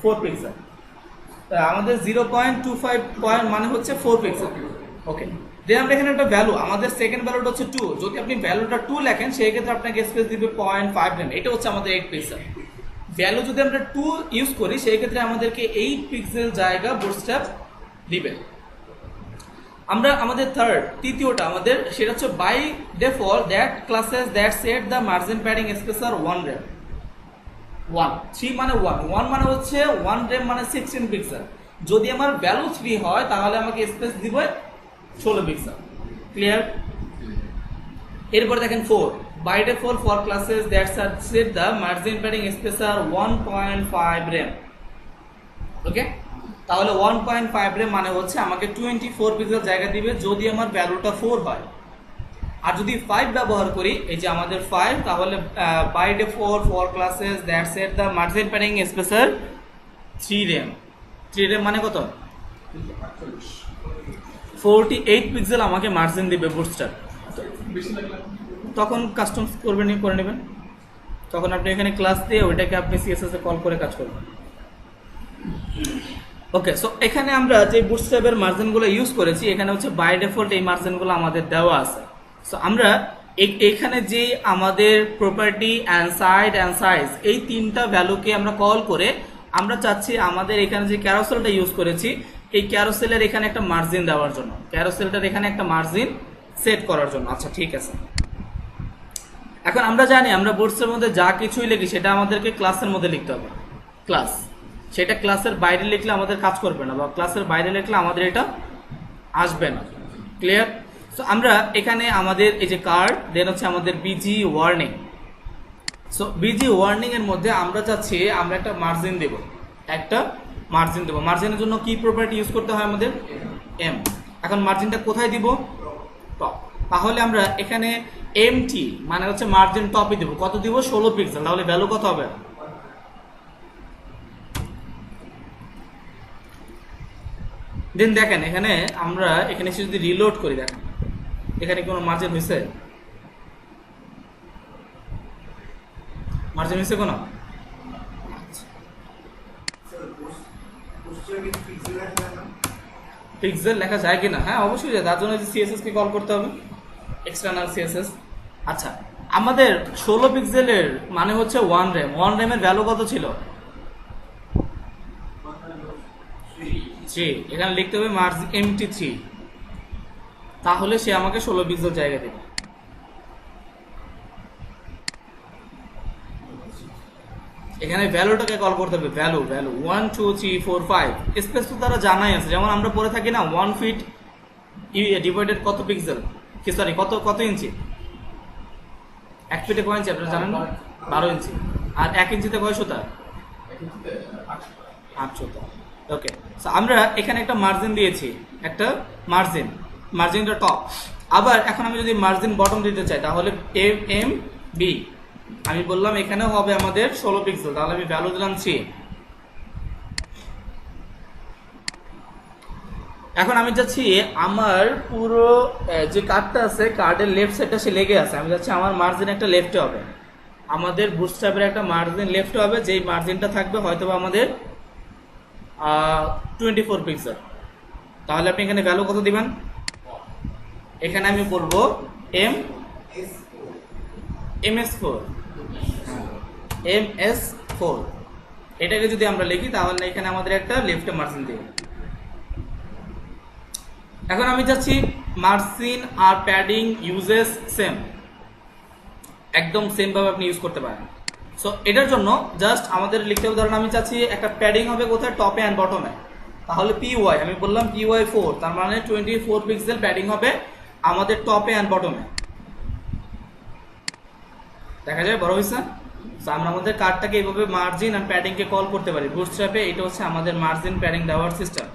Speaker 1: 4 পিক্সেল। আমাদের 0.25 পয়েন্ট মানে হচ্ছে 4 পিক্সেল। ওকে, দেন আমরা এখানে একটা ভ্যালু, আমাদের সেকেন্ড ভ্যালুটা হচ্ছে 2, যদি আপনি ভ্যালুটা 2 লেখেন সেই ক্ষেত্রে আপনাকে স্পেস দিবে 0.5 রেম, এটা হচ্ছে আমাদের 8 পিক্সেল। ভ্যালু যদি আমরা 2 ইউজ করি সেই ক্ষেত্রে আমাদেরকে 8 পিক্সেল জায়গা বুটস্ট্র্যাপ দিবে। আমরা আমাদের তৃতীয়টা আমাদের সেটা হচ্ছে by default that classes that set the margin padding spacer 1 rem. 3 মানে 1 মানে হচ্ছে 1 রেম মানে 16 পিক্সেল। যদি আমার ভ্যালু 3 হয় তাহলে আমাকে স্পেস দিবে 16 পিক্সেল। ক্লিয়ার? এরপর দেখেন 4, by default for classes that set the margin padding spacer 1.5 rem. Okay, তাহলে 1.5 রেম মানে হচ্ছে আমাকে 24 পিক্সেল জায়গা দিবে যদি আমার ভ্যালুটা 4 হয়। আর যদি 5 ব্যবহার করি, এই যে আমাদের 5, তাহলে by default for classes that set the margin padding spacer 3 rem. 3 rem মানে কত, 48 পিক্সেল আমাকে মার্জিন দিবে বুটস্ট্র্যাপ। তখন কাস্টম করে নেবেন, তখন আপনি এখানে ক্লাস দিয়ে ওইটাকে আপনি সিএসএস এ কল করে কাজ করবেন। ওকে, সো এখানে আমরা যে বুটস্ট্র্যাপের মার্জিনগুলো ইউজ করেছি, এখানে হচ্ছে বাই ডিফল্ট এই মার্জিনগুলো আমাদের দেওয়া আছে। সো আমরা এখানে যে আমাদের property and side and size এই তিনটা ভ্যালুকে আমরা কল করে আমরা চাচ্ছি আমাদের এখানে যে ক্যারোসেলটা ইউজ করেছি এই ক্যারোসেলের এখানে একটা মার্জিন দেওয়ার জন্য, ক্যারোসেলটার এখানে একটা মার্জিন সেট করার জন্য। আচ্ছা ঠিক আছে, এখন আমরা জানি আমরা বুটসের মধ্যে যা কিছুই লিখি সেটা আমাদেরকে ক্লাসের মধ্যে লিখতে হবে। ক্লাস, সেটা ক্লাসের বাইরে লিখলে আমাদের কাজ করবে না, বা ক্লাসের বাইরে লিখলে আমাদের এটা আসবে না। ক্লিয়ার? সো আমরা এখানে আমাদের এই যে কার্ড, দেন হচ্ছে আমাদের busy warning. So busy warning এর মধ্যে আমরা চাচ্ছি আমরা একটা মার্জিন দেব, মার্জিনের জন্য কি প্রপার্টি ইউজ করতে হয় আমাদের, এম। এখন মার্জিনটা কোথায় দিব, টপ। তাহলে আমরা এখানে এমটি মানে হচ্ছে মার্জিন টপই দেব, কত দিব, 16 পিক্সেল। তাহলে ভ্যালু কত হবে, দেন দেখেন এখানে আমরা এখানে যদি রিলোড করি, দেখেন এখানে কোনো মার্জিন হয়েছে, মার্জিন হয়েছে কোনো, পিক্সেল লেখা যায় কিনা, হ্যাঁ অবশ্যই যায়, তার জন্য সিএসএস কে কল করতে হবে, এক্সটার্নাল সিএসএস। আচ্ছা, আমাদের 16 পিক্সেলের মানে হচ্ছে 1 রেম। 1 রেমের ভ্যালু কত ছিল, 3। এখানে লিখতে হবে মার্জিন এমটি 3, তাহলে সে আমাকে 16 পিক্সেল জায়গা দেবে। এখানে ভ্যালুটাকে কল করতে হবে, ভ্যালু 1 2 3 4 5। স্পেস তো তারা জানাই আছে, যেমন আমরা পড়ে থাকি না 1 ফিট ডিভাইডেড কত পিক্সেল, কি সরি কত ইঞ্চি, 1 ফিটে কয় ইঞ্চি আপনারা জানেন, 12 ইঞ্চি। আর 1 ইঞ্চিতে কয় সুতা, 8 সুতা। ওকে, সো আমরা এখানে একটা মার্জিন দিয়েছি, একটা মার্জিনটা টপ। আবার এখন আমি যদি মার্জিন বটম দিতে চাই তাহলে এম বি, আমি বললাম এখানেও হবে আমাদের 16 পিক্সেল, তাহলে আমি ভ্যালু দিলাম 3। এখন আমি যাচ্ছি আমার পুরো যে কার্ডটা আছে, কার্ডের লেফট সাইডটা সে লেগে আছে, আমি যাচ্ছি আমার মার্জিন একটা লেফটে হবে, আমাদের বুটস্ট্র্যাপের একটা মার্জিন লেফটে হবে, যেই মার্জিনটা থাকবে হয়তো আমাদের 24 পিক্সেল। তাহলে আপনি এখানে ভ্যালু কত দিবেন, এখানে আমি বলবো MS4, এটাকে যদি আমরা লিখি তাহলে এখানে আমাদের একটা লেফটে মার্জিন দেব। এখন আমি চাচ্ছি মার্জিন আর প্যাডিং ইউজেস সেম, একদম সেম ভাবে আপনি ইউজ করতে পারেন। সো এটার জন্য জাস্ট আমাদের লিখতে হবে, ধরুন আমি চাচ্ছি একটা প্যাডিং হবে কোথায়, টপে অ্যান্ড বটমে। তাহলে PY আমি বললাম PY 4, তার মানে 24 পিক্সেল প্যাডিং হবে আমাদের টপে অ্যান্ড বটমে। দেখা যায় বড় হয়েছে। তো আমরা আমাদের কার্ডটাকে এইভাবে মার্জিন অ্যান্ড প্যাডিংকে কল করতে পারি বুটস্ট্র্যাপে। এটা হচ্ছে আমাদের মার্জিন প্যাডিং দেওয়ার সিস্টেম।